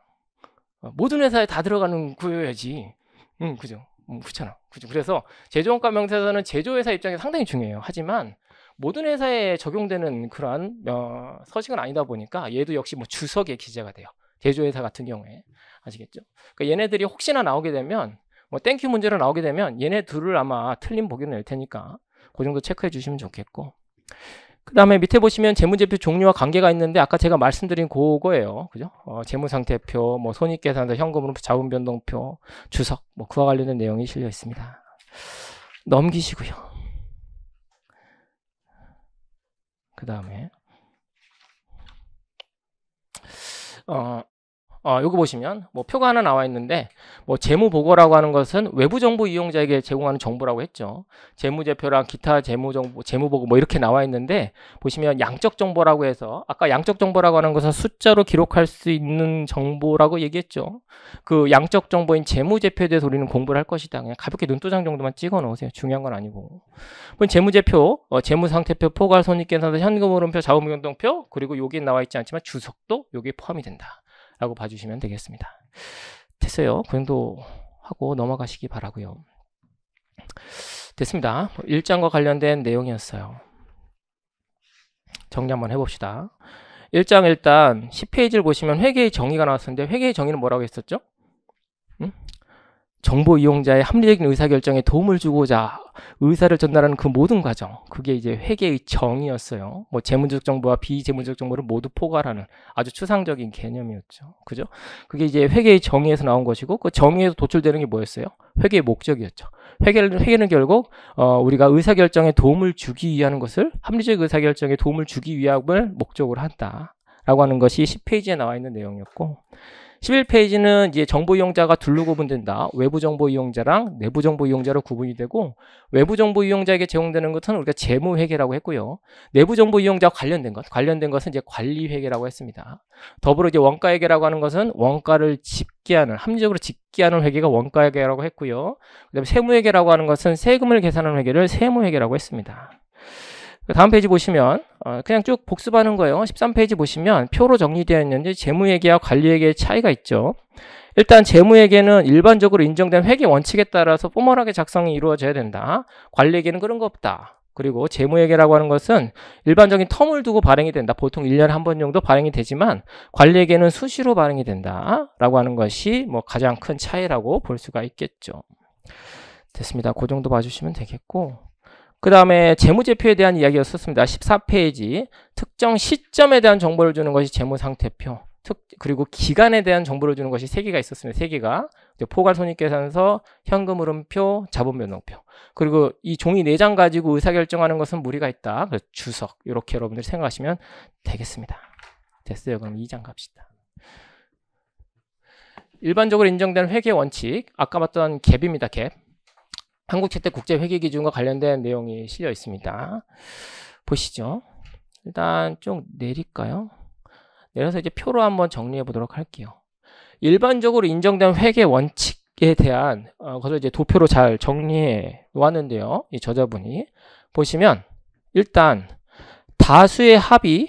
모든 회사에 다 들어가는 구조여야지. 그죠? 그렇잖아. 그죠? 그래서 제조원가 명세서는 제조회사 입장에서 상당히 중요해요. 하지만 모든 회사에 적용되는 그러한 서식은 아니다 보니까 얘도 역시 뭐 주석에 기재가 돼요. 제조회사 같은 경우에. 아시겠죠? 그러니까 얘네들이 혹시나 나오게 되면 뭐 땡큐 문제로 나오게 되면 얘네 둘을 아마 틀린 보기를 낼 테니까 그 정도 체크해 주시면 좋겠고, 그 다음에 밑에 보시면 재무제표 종류와 관계가 있는데 아까 제가 말씀드린 그거예요. 그죠? 재무상태표, 뭐 손익계산서, 현금흐름표, 자본변동표, 주석, 뭐 그와 관련된 내용이 실려 있습니다. 넘기시고요. 그 다음에 여기 보시면 뭐 표가 하나 나와 있는데 뭐 재무보고라고 하는 것은 외부 정보 이용자에게 제공하는 정보라고 했죠. 재무제표랑 기타 재무정보, 재무보고 뭐 이렇게 나와 있는데 보시면 양적 정보라고 해서 아까 양적 정보라고 하는 것은 숫자로 기록할 수 있는 정보라고 얘기했죠. 그 양적 정보인 재무제표에 대해서 우리는 공부를 할 것이다. 그냥 가볍게 눈도장 정도만 찍어 놓으세요. 중요한 건 아니고. 재무제표, 재무상태표, 포괄손익계산서, 현금흐름표, 자본변동표, 그리고 여기 나와 있지 않지만 주석도 여기에 포함이 된다 라고 봐주시면 되겠습니다. 됐어요. 그 정도 하고 넘어가시기 바라고요. 됐습니다. 1장과 관련된 내용이었어요. 정리 한번 해봅시다. 1장 일단 10페이지를 보시면 회계의 정의가 나왔었는데 회계의 정의는 뭐라고 했었죠? 정보 이용자의 합리적인 의사결정에 도움을 주고자 의사를 전달하는 그 모든 과정, 그게 이제 회계의 정의였어요. 뭐 재무적 정보와 비재무적 정보를 모두 포괄하는 아주 추상적인 개념이었죠. 그죠? 그게 이제 회계의 정의에서 나온 것이고, 그 정의에서 도출되는 게 뭐였어요? 회계의 목적이었죠. 회계는 결국 우리가 의사결정에 도움을 주기 위한 것을, 합리적 의사결정에 도움을 주기 위함을 목적으로 한다라고 하는 것이 10페이지에 나와 있는 내용이었고, 11페이지는 이제 정보 이용자가 둘로 구분된다. 외부 정보 이용자랑 내부 정보 이용자로 구분이 되고, 외부 정보 이용자에게 제공되는 것은 우리가 재무 회계라고 했고요. 내부 정보 이용자와 관련된 것은 이제 관리 회계라고 했습니다. 더불어 이제 원가 회계라고 하는 것은 원가를 집계하는, 합리적으로 집계하는 회계가 원가 회계라고 했고요. 그다음에 세무 회계라고 하는 것은 세금을 계산하는 회계를 세무 회계라고 했습니다. 다음 페이지 보시면 그냥 쭉 복습하는 거예요. 13페이지 보시면 표로 정리되어 있는데 재무회계와 관리회계의 차이가 있죠. 일단 재무회계는 일반적으로 인정된 회계 원칙에 따라서 포멀하게 작성이 이루어져야 된다. 관리회계는 그런 거 없다. 그리고 재무회계라고 하는 것은 일반적인 텀을 두고 발행이 된다. 보통 1년에 한 번 정도 발행이 되지만 관리회계는 수시로 발행이 된다라고 하는 것이 뭐 가장 큰 차이라고 볼 수가 있겠죠. 됐습니다. 그 정도 봐주시면 되겠고, 그 다음에 재무제표에 대한 이야기였었습니다. 14페이지 특정 시점에 대한 정보를 주는 것이 재무상태표, 그리고 기간에 대한 정보를 주는 것이 3개가 있었습니다. 3개가 포괄손익계산서, 현금흐름표, 자본변동표. 그리고 이 종이 4장 가지고 의사결정하는 것은 무리가 있다. 그래서 주석, 이렇게 여러분들이 생각하시면 되겠습니다. 됐어요. 그럼 2장 갑시다. 일반적으로 인정되는 회계 원칙, 아까 봤던 갭입니다. 갭. 한국채택국제회계기준과 관련된 내용이 실려 있습니다. 보시죠. 일단 좀 내릴까요? 내려서 이제 표로 한번 정리해 보도록 할게요. 일반적으로 인정된 회계 원칙에 대한 것을 이제 도표로 잘 정리해 놓았는데요. 이 저자분이 보시면 일단 다수의 합의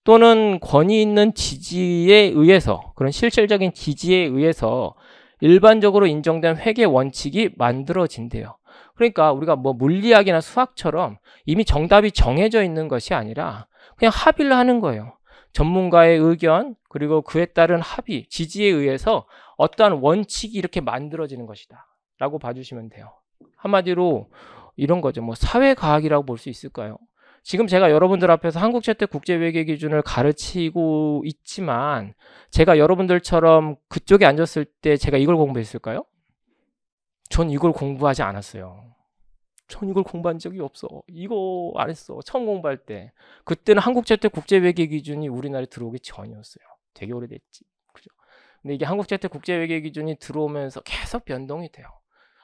또는 권위 있는 지지에 의해서, 그런 실질적인 지지에 의해서 일반적으로 인정된 회계 원칙이 만들어진대요. 그러니까 우리가 뭐 물리학이나 수학처럼 이미 정답이 정해져 있는 것이 아니라 그냥 합의를 하는 거예요. 전문가의 의견, 그리고 그에 따른 합의, 지지에 의해서 어떠한 원칙이 이렇게 만들어지는 것이다 라고 봐주시면 돼요. 한마디로 이런 거죠. 뭐 사회과학이라고 볼 수 있을까요? 지금 제가 여러분들 앞에서 한국채택국제회계기준을 가르치고 있지만 제가 여러분들처럼 그쪽에 앉았을 때 제가 이걸 공부했을까요? 전 이걸 공부하지 않았어요. 전 이걸 공부한 적이 없어. 이거 안 했어. 처음 공부할 때. 그때는 한국채택국제회계기준이 우리나라에 들어오기 전이었어요. 되게 오래됐지. 그죠? 근데 이게 한국채택국제회계기준이 들어오면서 계속 변동이 돼요.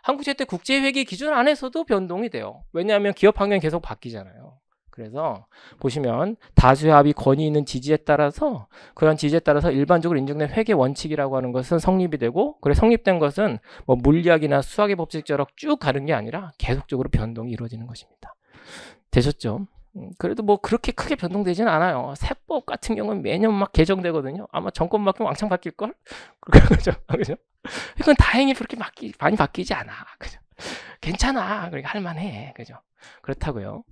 한국채택국제회계기준 안에서도 변동이 돼요. 왜냐하면 기업 환경이 계속 바뀌잖아요. 그래서 보시면 다수의 합의, 권위 있는 지지에 따라서, 그런 지지에 따라서 일반적으로 인정된 회계 원칙이라고 하는 것은 성립이 되고, 그래 성립된 것은 뭐 물리학이나 수학의 법칙처럼 쭉 가는 게 아니라 계속적으로 변동이 이루어지는 것입니다. 되셨죠? 그래도 뭐 그렇게 크게 변동되지는 않아요. 세법 같은 경우는 매년 막 개정되거든요. 아마 정권 바뀌면 왕창 바뀔걸? 그죠? 그죠? 이건 다행히 그렇게 많이 바뀌지 않아. 그죠? 괜찮아. 그러니까 할만해. 그죠? 그렇다고요.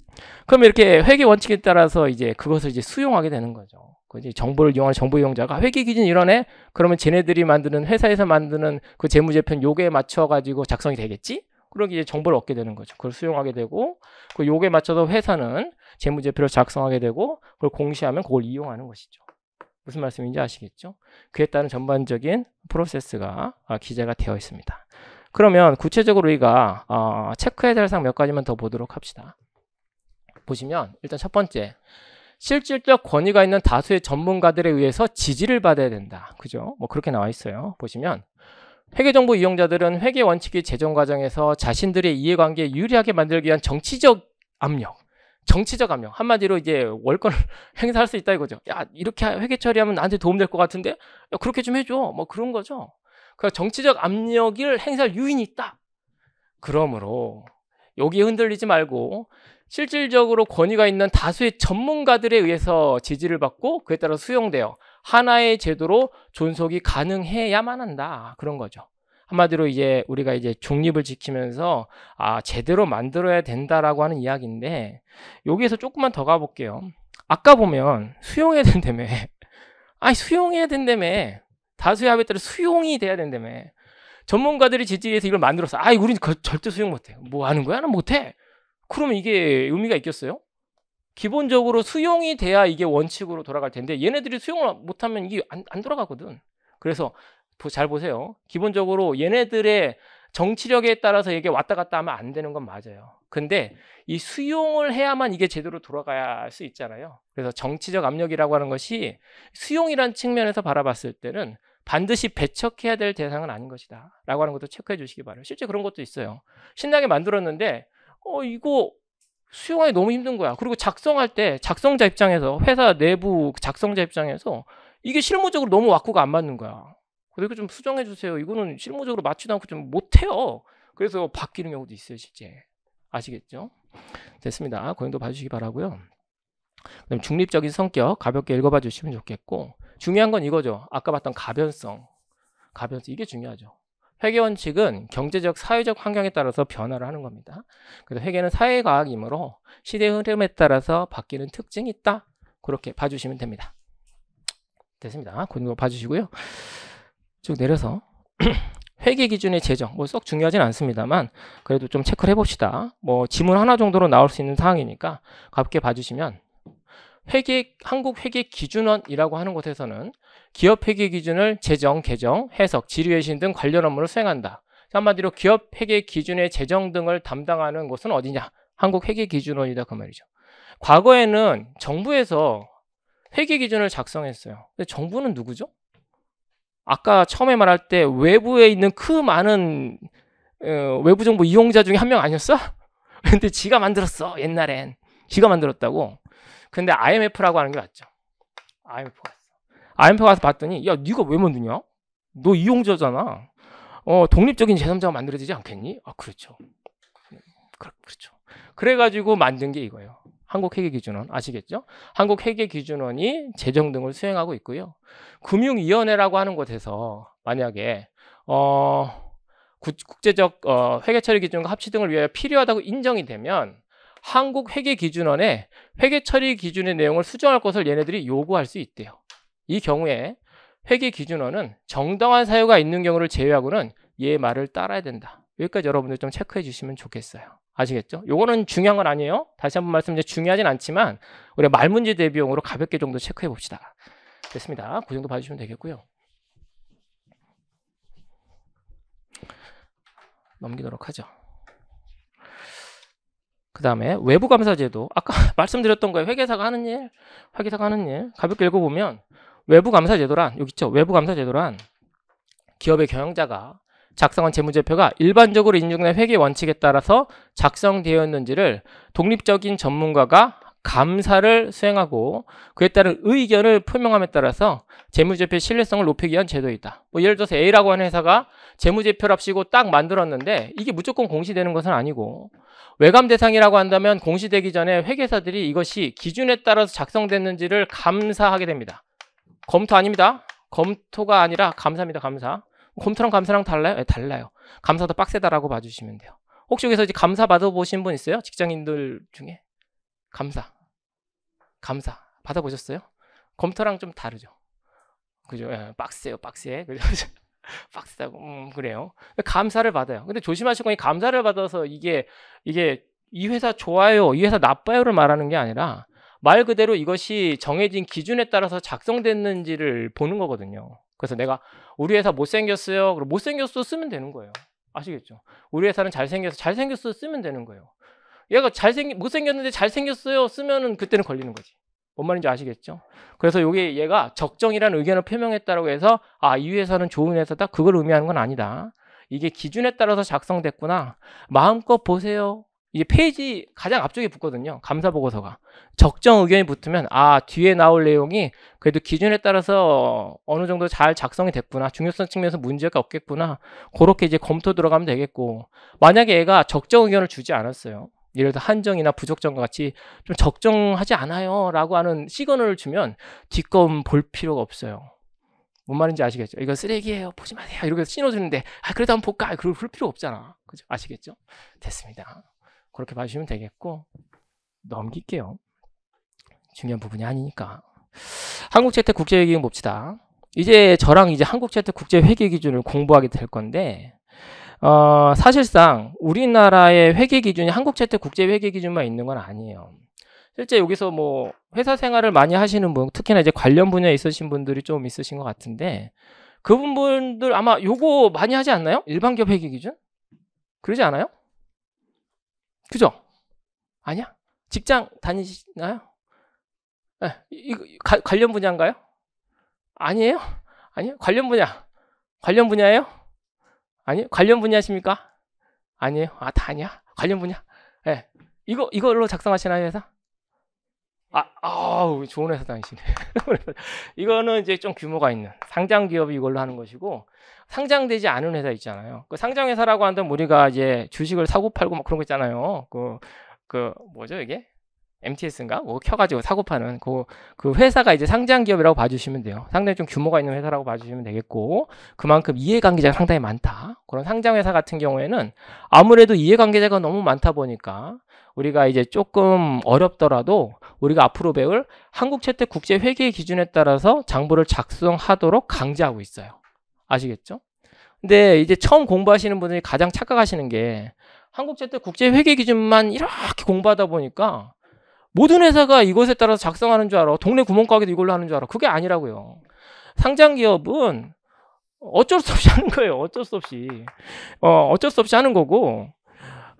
그럼 이렇게 회계 원칙에 따라서 이제 그것을 이제 수용하게 되는 거죠. 이제 정보를 이용하는 정보 이용자가 회계 기준이 이러네? 그러면 쟤네들이 만드는, 회사에서 만드는 그 재무제표는 요게 맞춰가지고 작성이 되겠지? 그러기 이제 정보를 얻게 되는 거죠. 그걸 수용하게 되고, 그 요게 맞춰서 회사는 재무제표를 작성하게 되고, 그걸 공시하면 그걸 이용하는 것이죠. 무슨 말씀인지 아시겠죠? 그에 따른 전반적인 프로세스가 기재가 되어 있습니다. 그러면 구체적으로 우리가 체크해야 될 사항 몇 가지만 더 보도록 합시다. 보시면 일단 첫 번째, 실질적 권위가 있는 다수의 전문가들에 의해서 지지를 받아야 된다. 그죠? 뭐 그렇게 나와 있어요. 보시면 회계정보 이용자들은 회계 원칙의 제정 과정에서 자신들의 이해관계에 유리하게 만들기 위한 정치적 압력, 한마디로 이제 월권을 행사할 수 있다 이거죠. 야, 이렇게 회계 처리하면 나한테 도움될 것 같은데, 야, 그렇게 좀 해줘. 뭐 그런 거죠. 그 정치적 압력을 행사할 유인이 있다. 그러므로 여기에 흔들리지 말고 실질적으로 권위가 있는 다수의 전문가들에 의해서 지지를 받고 그에 따라 수용되어 하나의 제도로 존속이 가능해야만 한다. 그런 거죠. 한마디로 이제 우리가 이제 중립을 지키면서 제대로 만들어야 된다라고 하는 이야기인데, 여기에서 조금만 더 가볼게요. 아까 보면 수용해야 된다며. 수용해야 된다며. 다수의 합의에 따라 수용이 돼야 된다며. 전문가들이 지지해서 이걸 만들었어. 우린 절대 수용 못해. 뭐 하는 거야? 난 못해. 그러면 이게 의미가 있겠어요? 기본적으로 수용이 돼야 이게 원칙으로 돌아갈 텐데 얘네들이 수용을 못하면 이게 안 돌아가거든. 그래서 잘 보세요. 기본적으로 얘네들의 정치력에 따라서 이게 왔다 갔다 하면 안 되는 건 맞아요. 근데 이 수용을 해야만 이게 제대로 돌아가야 할 수 있잖아요. 그래서 정치적 압력이라고 하는 것이 수용이란 측면에서 바라봤을 때는 반드시 배척해야 될 대상은 아닌 것이다 라고 하는 것도 체크해 주시기 바라요. 실제 그런 것도 있어요. 신나게 만들었는데 이거 수용하기 너무 힘든 거야. 그리고 작성할 때 작성자 입장에서, 회사 내부 작성자 입장에서 이게 실무적으로 너무 왁구가 안 맞는 거야. 그리고 좀 수정해 주세요. 이거는 실무적으로 맞지도 않고 좀 못해요. 그래서 바뀌는 경우도 있어요. 실제. 아시겠죠? 됐습니다. 그 정도 봐주시기 바라고요. 그다음 중립적인 성격 가볍게 읽어봐 주시면 좋겠고, 중요한 건 이거죠. 아까 봤던 가변성 이게 중요하죠. 회계 원칙은 경제적, 사회적 환경에 따라서 변화를 하는 겁니다. 그래서 회계는 사회과학이므로 시대 흐름에 따라서 바뀌는 특징이 있다. 그렇게 봐주시면 됩니다. 됐습니다. 그 정도 봐주시고요. 쭉 내려서 회계 기준의 제정, 뭐 썩 중요하진 않습니다만 그래도 좀 체크를 해봅시다. 뭐 지문 하나 정도로 나올 수 있는 사항이니까 가볍게 봐주시면 한국 회계 기준원이라고 하는 곳에서는 기업 회계 기준을 제정, 개정, 해석, 질의회신 등 관련 업무를 수행한다. 한마디로 기업 회계 기준의 제정 등을 담당하는 곳은 어디냐? 한국 회계 기준원이다 그 말이죠. 과거에는 정부에서 회계 기준을 작성했어요. 근데 정부는 누구죠? 아까 처음에 말할 때 외부에 있는 그 많은 외부 정보 이용자 중에 한 명 아니었어? 근데 지가 만들었어. 옛날엔 지가 만들었다고. 근데 IMF라고 하는 게 맞죠. IMF 가서 봤더니 야 네가 왜 만드냐? 너 이용자잖아. 독립적인 제3자가 만들어지지 않겠니? 아 그렇죠. 그렇죠. 그래가지고 만든 게 이거예요. 한국회계기준원 아시겠죠? 한국회계기준원이 제정 등을 수행하고 있고요. 금융위원회라고 하는 곳에서 만약에 국제적 회계처리 기준과 합치 등을 위하여 필요하다고 인정이 되면 한국회계기준원에 회계처리 기준의 내용을 수정할 것을 얘네들이 요구할 수 있대요. 이 경우에 회계기준원은 정당한 사유가 있는 경우를 제외하고는 얘 말을 따라야 된다. 여기까지 여러분들 좀 체크해 주시면 좋겠어요. 아시겠죠? 요거는 중요한 건 아니에요. 다시 한번 말씀드리면 중요하진 않지만 우리가 말문제 대비용으로 가볍게 정도 체크해 봅시다. 됐습니다. 그 정도 봐주시면 되겠고요. 넘기도록 하죠. 그 다음에 외부감사제도 아까 말씀드렸던 거예요. 회계사가 하는 일 가볍게 읽어보면 외부감사제도란 여기 있죠. 외부감사제도란 기업의 경영자가 작성한 재무제표가 일반적으로 인정된 회계 원칙에 따라서 작성되었는지를 독립적인 전문가가 감사를 수행하고 그에 따른 의견을 표명함에 따라서 재무제표의 신뢰성을 높이기 위한 제도이다. 뭐 예를 들어서 A라고 하는 회사가 재무제표랍시고 딱 만들었는데 이게 무조건 공시되는 것은 아니고 외감 대상이라고 한다면 공시되기 전에 회계사들이 이것이 기준에 따라서 작성됐는지를 감사하게 됩니다. 검토 아닙니다. 검토가 아니라 감사입니다. 감사. 검토랑 감사랑 달라요? 네, 달라요. 감사도 빡세다라고 봐주시면 돼요. 혹시 여기서 이제 감사 받아보신 분 있어요? 직장인들 중에? 감사 받아보셨어요? 검토랑 좀 다르죠. 그죠? 예, 빡세요, 빡세. 그죠? 빡세다고, 그래요. 감사를 받아요. 근데 조심하시고, 이 감사를 받아서 이게 이 회사 좋아요, 이 회사 나빠요를 말하는 게 아니라 말 그대로 이것이 정해진 기준에 따라서 작성됐는지를 보는 거거든요. 그래서 내가 우리 회사 못생겼어요. 그럼 못생겼어 쓰면 되는 거예요. 아시겠죠? 우리 회사는 잘생겼어 쓰면 되는 거예요. 얘가 못생겼는데 잘생겼어요 쓰면은 그때는 걸리는 거지. 뭔 말인지 아시겠죠? 그래서 여기 얘가 적정이라는 의견을 표명했다고 해서 이 회사는 좋은 회사다 그걸 의미하는 건 아니다. 이게 기준에 따라서 작성됐구나. 마음껏 보세요. 이게 페이지 가장 앞쪽에 붙거든요. 감사 보고서가. 적정 의견이 붙으면 뒤에 나올 내용이 그래도 기준에 따라서 어느 정도 잘 작성이 됐구나. 중요성 측면에서 문제가 없겠구나. 그렇게 이제 검토 들어가면 되겠고. 만약에 얘가 적정 의견을 주지 않았어요. 예를 들어 한정이나 부적정과 같이 좀 적정하지 않아요 라고 하는 시그널을 주면 뒷검 볼 필요가 없어요. 뭔 말인지 아시겠죠? 이거 쓰레기예요. 보지 마세요. 이렇게 신호 주는데 그래도 한번 볼까? 그럴 필요 없잖아. 그죠? 아시겠죠? 됐습니다. 그렇게 봐주시면 되겠고 넘길게요. 중요한 부분이 아니니까. 한국채택 국제회계기준 봅시다. 이제 저랑 이제 한국채택 국제회계기준을 공부하게 될 건데 사실상 우리나라의 회계기준이 한국채택 국제회계기준만 있는 건 아니에요. 실제 여기서 뭐 회사 생활을 많이 하시는 분, 특히나 이제 관련 분야에 있으신 분들이 좀 있으신 것 같은데 그분들 아마 요거 많이 하지 않나요? 일반기업 회계기준? 그러지 않아요? 그죠? 아니야? 직장 다니시나요? 네, 이거 관련 분야인가요? 아니에요? 아니요? 관련 분야예요? 아니요? 관련 분야십니까? 아니에요? 다 아니야? 관련 분야? 네. 이걸로 작성하시나요, 회사? 좋은 회사 다니시네. 이거는 이제 좀 규모가 있는 상장 기업이 이걸로 하는 것이고, 상장되지 않은 회사 있잖아요. 그 상장 회사라고 한다면 우리가 이제 주식을 사고 팔고 막 그런 거 있잖아요. 뭐죠, 이게? MTS인가? 뭐 켜가지고 사고 파는 그 회사가 이제 상장 기업이라고 봐주시면 돼요. 상당히 좀 규모가 있는 회사라고 봐주시면 되겠고, 그만큼 이해관계자가 상당히 많다. 그런 상장 회사 같은 경우에는 아무래도 이해관계자가 너무 많다 보니까 우리가 이제 조금 어렵더라도 우리가 앞으로 배울 한국채택국제회계 기준에 따라서 장부를 작성하도록 강제하고 있어요. 아시겠죠? 근데 이제 처음 공부하시는 분들이 가장 착각하시는 게 한국채택국제회계 기준만 이렇게 공부하다 보니까 모든 회사가 이것에 따라서 작성하는 줄 알아. 동네 구멍가게도 이걸로 하는 줄 알아. 그게 아니라고요. 상장기업은 어쩔 수 없이 하는 거예요. 어쩔 수 없이. 어쩔 수 없이 하는 거고,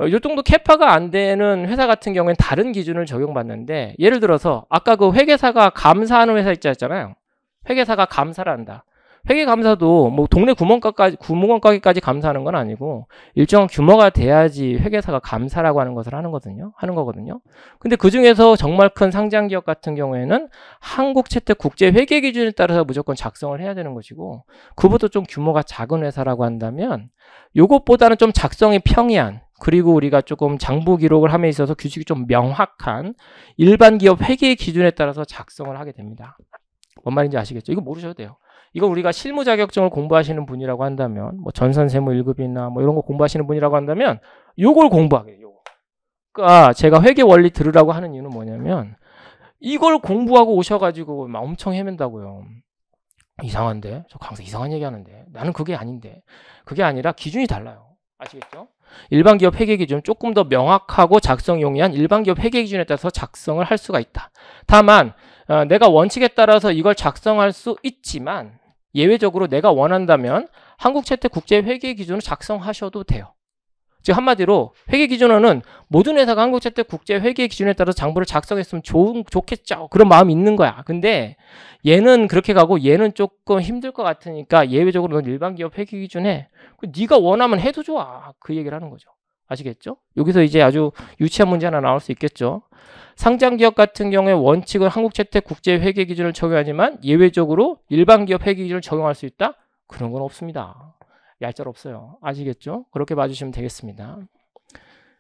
요 정도 캐파가 안 되는 회사 같은 경우에는 다른 기준을 적용받는데, 예를 들어서 아까 그 회계사가 감사하는 회사 있잖아요. 회계사가 감사를 한다. 회계감사도 뭐 동네 구멍가게까지 감사하는 건 아니고 일정한 규모가 돼야지 회계사가 감사라고 하는 것을 하는 거거든요. 근데 그 중에서 정말 큰 상장기업 같은 경우에는 한국채택국제회계 기준에 따라서 무조건 작성을 해야 되는 것이고, 그보다 좀 규모가 작은 회사라고 한다면 요것보다는 좀 작성이 평이한, 그리고 우리가 조금 장부 기록을 함에 있어서 규칙이 좀 명확한 일반 기업 회계 기준에 따라서 작성을 하게 됩니다. 뭔 말인지 아시겠죠? 이거 모르셔도 돼요. 이거 우리가 실무 자격증을 공부하시는 분이라고 한다면, 뭐 전산세무 1급이나 뭐 이런 거 공부하시는 분이라고 한다면 요걸 공부하게 돼요. 그러니까 제가 회계 원리 들으라고 하는 이유는 뭐냐면, 이걸 공부하고 오셔가지고 막 엄청 헤맨다고요. 이상한데? 저 강사 이상한 얘기 하는데. 나는 그게 아닌데. 그게 아니라 기준이 달라요. 아시겠죠? 일반 기업 회계 기준 조금 더 명확하고 작성 용이한 일반 기업 회계 기준에 따라서 작성을 할 수가 있다. 다만 내가 원칙에 따라서 이걸 작성할 수 있지만 예외적으로 내가 원한다면 한국채택국제회계 기준을 작성하셔도 돼요. 즉 한마디로 회계기준원은 모든 회사가 한국채택국제회계 기준에 따라서 장부를 작성했으면 좋겠죠. 그런 마음이 있는 거야. 근데 얘는 그렇게 가고 얘는 조금 힘들 것 같으니까 예외적으로 넌 일반 기업 회계 기준에 네가 원하면 해도 좋아. 그 얘기를 하는 거죠. 아시겠죠? 여기서 이제 아주 유치한 문제 하나 나올 수 있겠죠. 상장기업 같은 경우에 원칙은 한국채택국제회계 기준을 적용하지만 예외적으로 일반 기업 회계 기준을 적용할 수 있다? 그런 건 없습니다. 얄짤없어요. 아시겠죠? 그렇게 봐주시면 되겠습니다.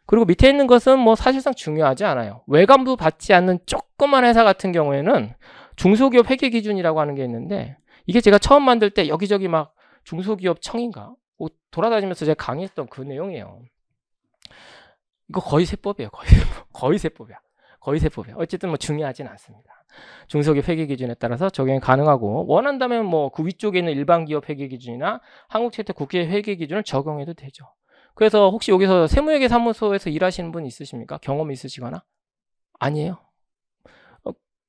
그리고 밑에 있는 것은 뭐 사실상 중요하지 않아요. 외관부 받지 않는 조그만 회사 같은 경우에는 중소기업 회계 기준이라고 하는 게 있는데, 이게 제가 처음 만들 때 여기저기 막 중소기업 청인가 뭐 돌아다니면서 제가 강의했던 그 내용이에요. 이거 거의 세법이에요. 거의 세법이야. 거의 세법이야. 어쨌든 뭐 중요하진 않습니다. 중소기업 회계 기준에 따라서 적용이 가능하고, 원한다면 뭐 그 위쪽에 있는 일반 기업 회계 기준이나 한국채택국제 회계 기준을 적용해도 되죠. 그래서 혹시 여기서 세무회계사무소에서 일하시는 분 있으십니까? 경험 있으시거나? 아니에요.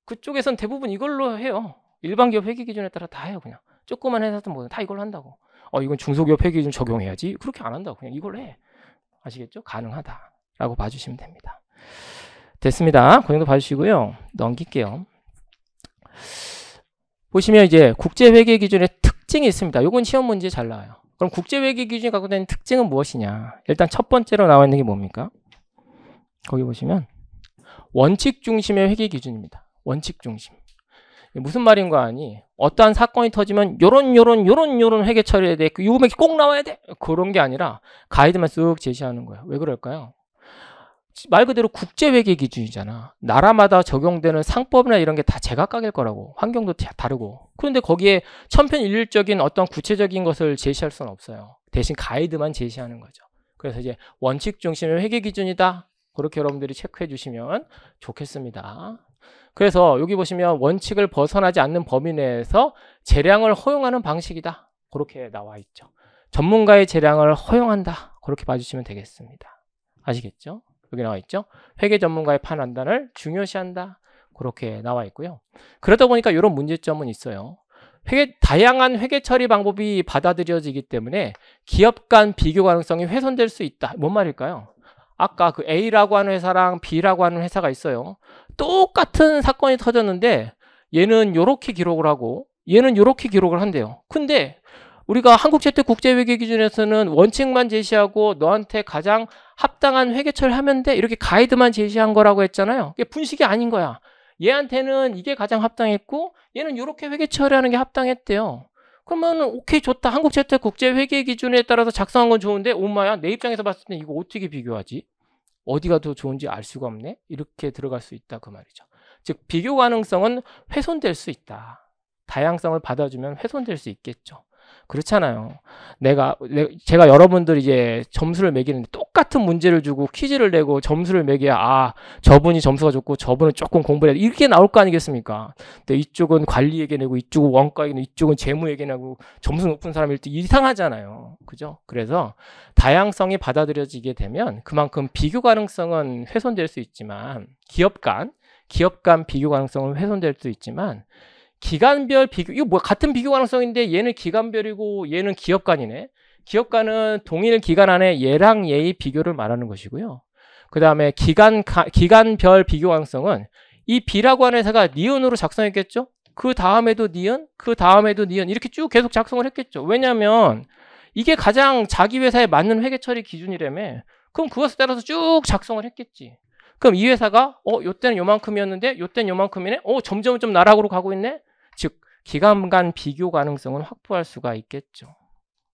그쪽에선 대부분 이걸로 해요. 일반 기업 회계 기준에 따라 다 해요. 그냥 조그만 회사든 뭐든 다 이걸로 한다고. 이건 중소기업 회계 기준 적용해야지. 그렇게 안 한다고. 그냥 이걸로 해. 아시겠죠? 가능하다라고 봐주시면 됩니다. 됐습니다. 그 정도 봐주시고요. 넘길게요. 보시면 이제 국제회계 기준의 특징이 있습니다. 이건 시험 문제 잘 나와요. 그럼 국제회계 기준이 갖고 있는 특징은 무엇이냐? 일단 첫 번째로 나와 있는 게 뭡니까? 거기 보시면 원칙 중심의 회계 기준입니다. 원칙 중심. 무슨 말인가 하니, 어떠한 사건이 터지면 요런 회계 처리해야 돼. 요 금액이 꼭 나와야 돼. 그런 게 아니라 가이드만 쓱 제시하는 거예요. 왜 그럴까요? 말 그대로 국제회계 기준이잖아. 나라마다 적용되는 상법이나 이런 게 다 제각각일 거라고. 환경도 다르고. 그런데 거기에 천편일률적인 어떤 구체적인 것을 제시할 수는 없어요. 대신 가이드만 제시하는 거죠. 그래서 이제 원칙 중심의 회계 기준이다. 그렇게 여러분들이 체크해 주시면 좋겠습니다. 그래서 여기 보시면 원칙을 벗어나지 않는 범위 내에서 재량을 허용하는 방식이다. 그렇게 나와 있죠. 전문가의 재량을 허용한다. 그렇게 봐주시면 되겠습니다. 아시겠죠? 여기 나와 있죠. 회계 전문가의 판단을 중요시한다. 그렇게 나와 있고요. 그러다 보니까 이런 문제점은 있어요. 다양한 회계 처리 방법이 받아들여지기 때문에 기업 간 비교 가능성이 훼손될 수 있다. 뭔 말일까요? 아까 그 A라고 하는 회사랑 B라고 하는 회사가 있어요. 똑같은 사건이 터졌는데 얘는 이렇게 기록을 하고 얘는 이렇게 기록을 한대요. 근데 우리가 한국채택국제회계 기준에서는 원칙만 제시하고 너한테 가장 합당한 회계 처리하면 돼. 이렇게 가이드만 제시한 거라고 했잖아요. 이게 분식이 아닌 거야. 얘한테는 이게 가장 합당했고 얘는 이렇게 회계 처리하는 게 합당했대요. 그러면 오케이 좋다. 한국채택국제회계 기준에 따라서 작성한 건 좋은데 엄마야 내 입장에서 봤을 때 이거 어떻게 비교하지? 어디가 더 좋은지 알 수가 없네. 이렇게 들어갈 수 있다 그 말이죠. 즉 비교 가능성은 훼손될 수 있다. 다양성을 받아주면 훼손될 수 있겠죠. 그렇잖아요. 제가 여러분들 이제 점수를 매기는데 똑같은 문제를 주고 퀴즈를 내고 점수를 매겨야 저분이 점수가 좋고 저분은 조금 공부를 해야 돼. 이렇게 나올 거 아니겠습니까? 근데 이쪽은 관리에게 내고 이쪽은 원가에게 내고 이쪽은 재무에게 내고 점수 높은 사람일 때 이상하잖아요. 그죠? 그래서 다양성이 받아들여지게 되면 그만큼 비교 가능성은 훼손될 수 있지만 기업 간 비교 가능성은 훼손될 수 있지만 기간별 비교, 이거 뭐 같은 비교 가능성인데 얘는 기간별이고 얘는 기업 간이네. 기업 간은 동일 기간 안에 얘랑 얘의 비교를 말하는 것이고요. 그 다음에 기간별 비교 가능성은 이 B라고 하는 회사가 니은으로 작성했겠죠? 그 다음에도 니은, 그 다음에도 니은 이렇게 쭉 계속 작성을 했겠죠. 왜냐하면 이게 가장 자기 회사에 맞는 회계 처리 기준이라며. 그럼 그것에 따라서 쭉 작성을 했겠지. 그럼 이 회사가 요때는 요만큼이었는데 요때는 요만큼이네. 점점 좀 나락으로 가고 있네. 즉 기간 간 비교 가능성은 확보할 수가 있겠죠.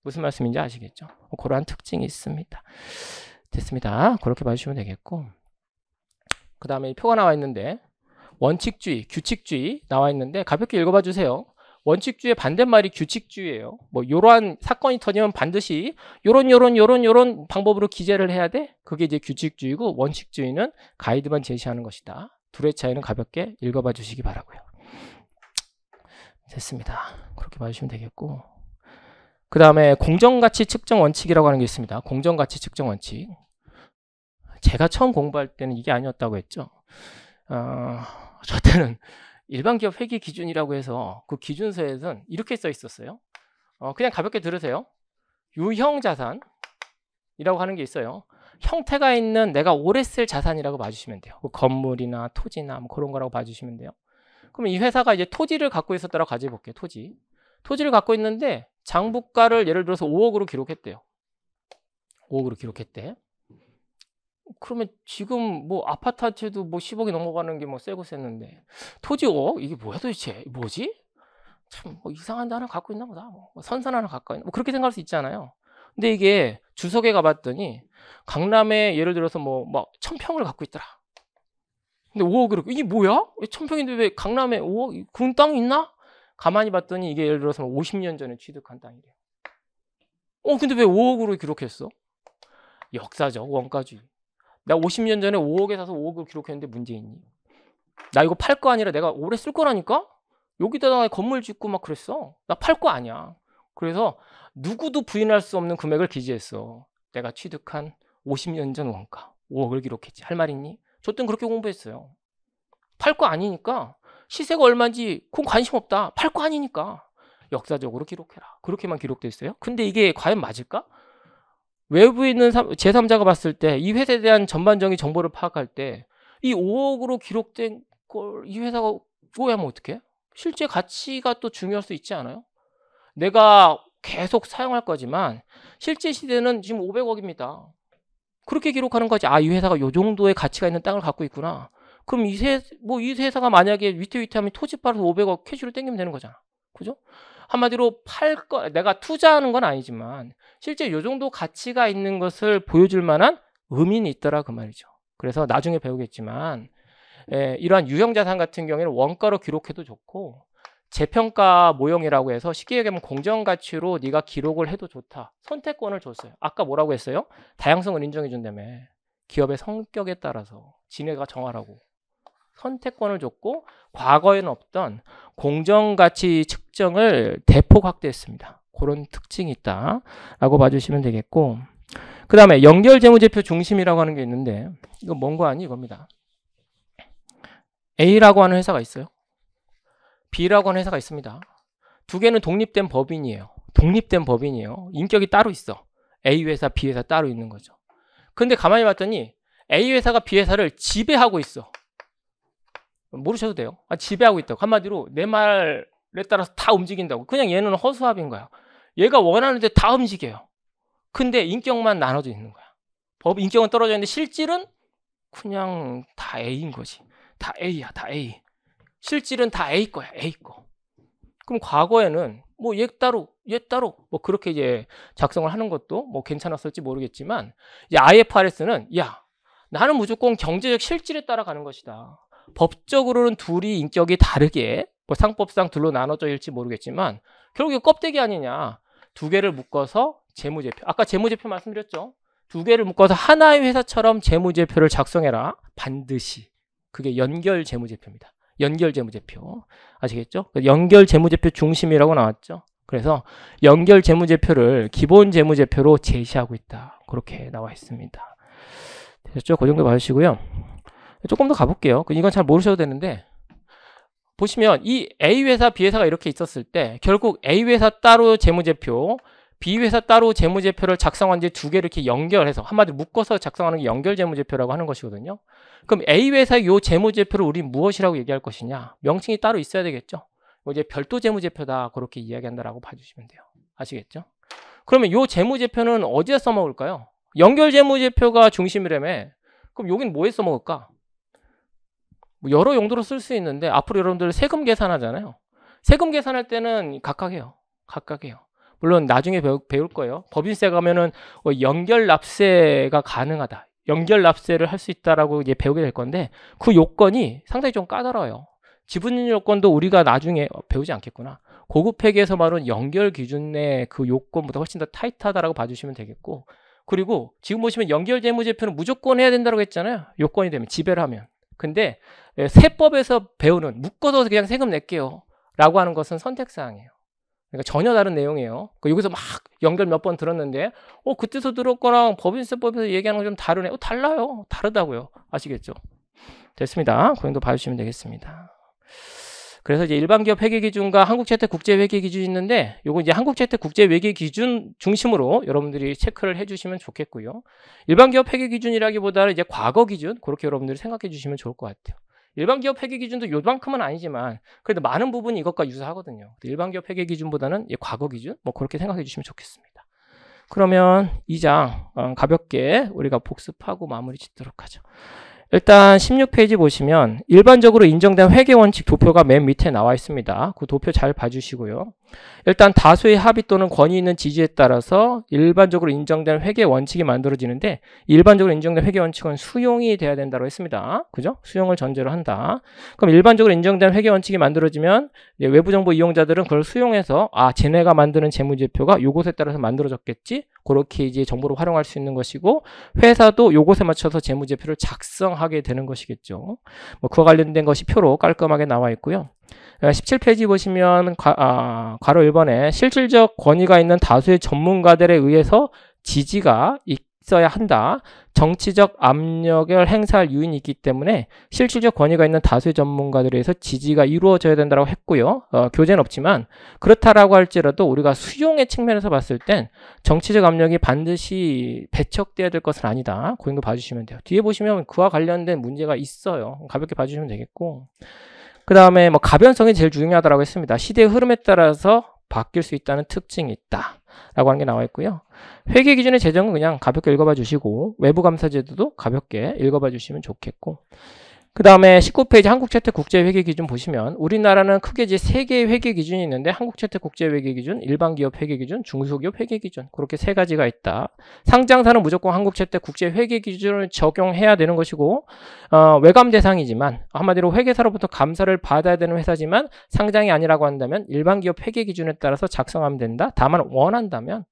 무슨 말씀인지 아시겠죠? 그러한 특징이 있습니다. 됐습니다. 그렇게 봐주시면 되겠고, 그 다음에 표가 나와 있는데 원칙주의, 규칙주의 나와 있는데 가볍게 읽어봐 주세요. 원칙주의의 반대말이 규칙주의예요. 뭐 이러한 사건이 터지면 반드시 요런 방법으로 기재를 해야 돼. 그게 이제 규칙주의고, 원칙주의는 가이드만 제시하는 것이다. 둘의 차이는 가볍게 읽어봐 주시기 바라고요. 됐습니다. 그렇게 봐주시면 되겠고, 그 다음에 공정가치 측정 원칙이라고 하는 게 있습니다. 공정가치 측정 원칙. 제가 처음 공부할 때는 이게 아니었다고 했죠. 저 때는 일반 기업 회계 기준이라고 해서 그 기준서에는 이렇게 써 있었어요. 그냥 가볍게 들으세요. 유형 자산이라고 하는 게 있어요. 형태가 있는 내가 오래 쓸 자산이라고 봐주시면 돼요. 그 건물이나 토지나 뭐 그런 거라고 봐주시면 돼요. 그럼 이 회사가 이제 토지를 갖고 있었다라고 가져볼게요. 토지를 갖고 있는데 장부가를 예를 들어서 5억으로 기록했대요. 5억으로 기록했대. 그러면 지금 뭐 아파트 한 채도 뭐 10억이 넘어가는 게 뭐 세고 셌는데 토지 5억? 이게 뭐야 도대체? 뭐지? 참 뭐 이상한 데 하나 갖고 있나 보다. 뭐 선산 하나 갖고 있나? 뭐 그렇게 생각할 수 있잖아요. 근데 이게 주석에 가봤더니 강남에 예를 들어서 뭐 1000평을 갖고 있더라. 근데 5억으로 이게 뭐야? 1000평인데 왜 강남에 5억? 그런 땅이 있나? 가만히 봤더니 이게 예를 들어서 50년 전에 취득한 땅이래요. 근데 왜 5억으로 기록했어? 역사적 원가주의. 나 50년 전에 5억에 사서 5억을 기록했는데 문제 있니? 나 이거 팔 거 아니라 내가 오래 쓸 거라니까? 여기다가 건물 짓고 막 그랬어. 나 팔 거 아니야. 그래서 누구도 부인할 수 없는 금액을 기재했어. 내가 취득한 50년 전 원가 5억을 기록했지. 할 말 있니? 저 땐 그렇게 공부했어요. 팔 거 아니니까 시세가 얼마인지 그건 관심 없다. 팔 거 아니니까 역사적으로 기록해라. 그렇게만 기록돼 있어요. 근데 이게 과연 맞을까? 외부에 있는 제3자가 봤을 때 이 회사에 대한 전반적인 정보를 파악할 때 이 5억으로 기록된 걸 이 회사가 오해하면 어떡해? 실제 가치가 또 중요할 수 있지 않아요? 내가 계속 사용할 거지만 실제 시대는 지금 500억입니다. 그렇게 기록하는 거지. 이 회사가 이 정도의 가치가 있는 땅을 갖고 있구나. 그럼 이 회사가 만약에 위태위태하면 토지 팔아서 500억 캐시로 땡기면 되는 거잖아. 그죠? 한마디로 내가 투자하는 건 아니지만 실제 이 정도 가치가 있는 것을 보여줄 만한 의미는 있더라 그 말이죠. 그래서 나중에 배우겠지만 이러한 유형자산 같은 경우에는 원가로 기록해도 좋고 재평가 모형이라고 해서 쉽게 얘기하면 공정가치로 네가 기록을 해도 좋다. 선택권을 줬어요. 아까 뭐라고 했어요? 다양성을 인정해 준다며. 기업의 성격에 따라서 지네가 정하라고. 선택권을 줬고 과거에는 없던 공정가치 측정을 대폭 확대했습니다. 그런 특징이 있다라고 봐주시면 되겠고, 그 다음에 연결재무제표 중심이라고 하는 게 있는데 이거 뭔가 아니 이겁니다. A라고 하는 회사가 있어요. B라고 하는 회사가 있습니다. 두 개는 독립된 법인이에요. 인격이 따로 있어. A 회사, B 회사 따로 있는 거죠. 근데 가만히 봤더니 A 회사가 B 회사를 지배하고 있어. 모르셔도 돼요. 지배하고 있다고. 한마디로 내 말에 따라서 다 움직인다고. 그냥 얘는 허수아비인 거야. 얘가 원하는데 다 움직여요. 근데 인격만 나눠져 있는 거야. 인격은 떨어져 있는데 실질은 그냥 다 A인 거지. 다 A야, 다 A. 실질은 다 A 거야, A 거. 그럼 과거에는 뭐 얘 따로 뭐 그렇게 이제 작성을 하는 것도 뭐 괜찮았을지 모르겠지만 이제 IFRS는 나는 무조건 경제적 실질에 따라가는 것이다. 법적으로는 둘이 인격이 다르게 뭐 상법상 둘로 나눠져 있을지 모르겠지만 결국 껍데기 아니냐. 두 개를 묶어서 재무제표. 아까 재무제표 말씀드렸죠. 두 개를 묶어서 하나의 회사처럼 재무제표를 작성해라. 반드시. 그게 연결 재무제표입니다. 연결 재무제표. 아시겠죠? 연결 재무제표 중심이라고 나왔죠. 그래서 연결 재무제표를 기본 재무제표로 제시하고 있다. 그렇게 나와 있습니다. 됐죠? 그 정도 봐주시고요. 조금 더 가볼게요. 이건 잘 모르셔도 되는데 보시면 이 A 회사, B 회사가 이렇게 있었을 때 결국 A 회사 따로 재무제표, B 회사 따로 재무제표를 작성한 뒤 두 개를 이렇게 연결해서 한마디로 묶어서 작성하는 게 연결 재무제표라고 하는 것이거든요. 그럼 A 회사의 이 재무제표를 우리 무엇이라고 얘기할 것이냐? 명칭이 따로 있어야 되겠죠. 이제 별도 재무제표다 그렇게 이야기한다라고 봐주시면 돼요. 아시겠죠? 그러면 이 재무제표는 어디에 써먹을까요? 연결 재무제표가 중심이라며. 그럼 여긴 뭐에 써먹을까? 뭐 여러 용도로 쓸 수 있는데 앞으로 여러분들 세금 계산하잖아요. 세금 계산할 때는 각각 해요. 물론 나중에 배울 거예요. 법인세 가면은 연결 납세가 가능하다. 연결 납세를 할 수 있다라고 이제 배우게 될 건데 그 요건이 상당히 좀 까다로워요. 지분 요건도 우리가 나중에 배우지 않겠구나. 고급 회계에서 말하는 연결 기준의 그 요건보다 훨씬 더 타이트하다라고 봐주시면 되겠고 그리고 지금 보시면 연결 재무제표는 무조건 해야 된다고 했잖아요. 요건이 되면 지배를 하면. 근데 세법에서 배우는 묶어서 그냥 세금 낼게요 라고 하는 것은 선택사항이에요. 그러니까 전혀 다른 내용이에요. 여기서 막 연결 몇 번 들었는데 그때서 들었거랑 법인세법에서 얘기하는 건 좀 다르네. 달라요. 다르다고요. 아시겠죠? 됐습니다. 그 정도 봐주시면 되겠습니다. 그래서 이제 일반기업 회계기준과 한국채택국제회계기준이 있는데 요거 이제 한국채택국제회계기준 중심으로 여러분들이 체크를 해주시면 좋겠고요. 일반기업 회계기준이라기보다는 이제 과거기준 그렇게 여러분들이 생각해 주시면 좋을 것 같아요. 일반기업 회계기준도 요만큼은 아니지만 그래도 많은 부분이 이것과 유사하거든요. 일반기업 회계기준보다는 과거기준 뭐 그렇게 생각해 주시면 좋겠습니다. 그러면 2장 가볍게 우리가 복습하고 마무리 짓도록 하죠. 일단 16페이지 보시면 일반적으로 인정된 회계원칙 도표가 맨 밑에 나와 있습니다. 그 도표 잘 봐주시고요. 일단 다수의 합의 또는 권위 있는 지지에 따라서 일반적으로 인정된 회계원칙이 만들어지는데 일반적으로 인정된 회계원칙은 수용이 돼야 된다고 했습니다. 그죠? 수용을 전제로 한다. 그럼 일반적으로 인정된 회계원칙이 만들어지면 외부정보 이용자들은 그걸 수용해서 쟤네가 만드는 재무제표가 요것에 따라서 만들어졌겠지? 그렇게 이제 정보를 활용할 수 있는 것이고 회사도 요것에 맞춰서 재무제표를 작성하게 되는 것이겠죠. 뭐 그와 관련된 것이 표로 깔끔하게 나와 있고요. 17페이지 보시면 괄호 1번에 실질적 권위가 있는 다수의 전문가들에 의해서 지지가 있어야 한다. 정치적 압력을 행사할 요인이 있기 때문에 실질적 권위가 있는 다수의 전문가들에 의해서 지지가 이루어져야 된다고 했고요. 교재는 없지만 그렇다라고 할지라도 우리가 수용의 측면에서 봤을 땐 정치적 압력이 반드시 배척돼야 될 것은 아니다. 그 정도 봐주시면 돼요. 뒤에 보시면 그와 관련된 문제가 있어요. 가볍게 봐주시면 되겠고 그 다음에 뭐 가변성이 제일 중요하다고 했습니다. 시대의 흐름에 따라서 바뀔 수 있다는 특징이 있다 라고 하는 게 나와 있고요. 회계기준의 제정은 그냥 가볍게 읽어봐 주시고 외부감사제도도 가볍게 읽어봐 주시면 좋겠고 그 다음에 19페이지 한국채택국제회계기준 보시면 우리나라는 크게 이제 3개의 회계기준이 있는데 한국채택국제회계기준, 일반기업 회계기준, 중소기업 회계기준 그렇게 3가지가 있다. 상장사는 무조건 한국채택국제회계기준을 적용해야 되는 것이고 외감 대상이지만 한마디로 회계사로부터 감사를 받아야 되는 회사지만 상장이 아니라고 한다면 일반기업 회계기준에 따라서 작성하면 된다. 다만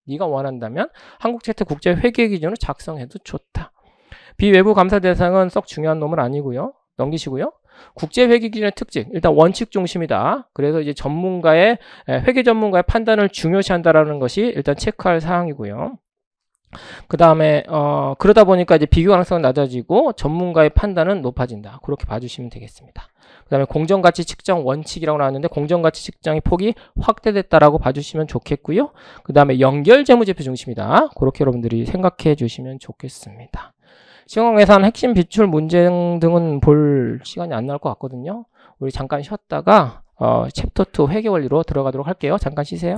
네가 원한다면 한국채택국제회계기준을 작성해도 좋다. 비외부 감사 대상은 썩 중요한 놈은 아니고요. 넘기시고요. 국제회계기준의 특징, 일단 원칙 중심이다. 그래서 이제 회계 전문가의 판단을 중요시한다라는 것이 일단 체크할 사항이고요. 그 다음에 그러다 보니까 이제 비교 가능성은 낮아지고 전문가의 판단은 높아진다. 그렇게 봐주시면 되겠습니다. 그 다음에 공정가치 측정 원칙이라고 나왔는데 공정가치 측정의 폭이 확대됐다라고 봐주시면 좋겠고요. 그 다음에 연결 재무제표 중심이다. 그렇게 여러분들이 생각해 주시면 좋겠습니다. 시공계산 핵심 비출 문제 등은 볼 시간이 안 나올 것 같거든요. 우리 잠깐 쉬었다가 챕터 2 회계 원리로 들어가도록 할게요. 잠깐 쉬세요.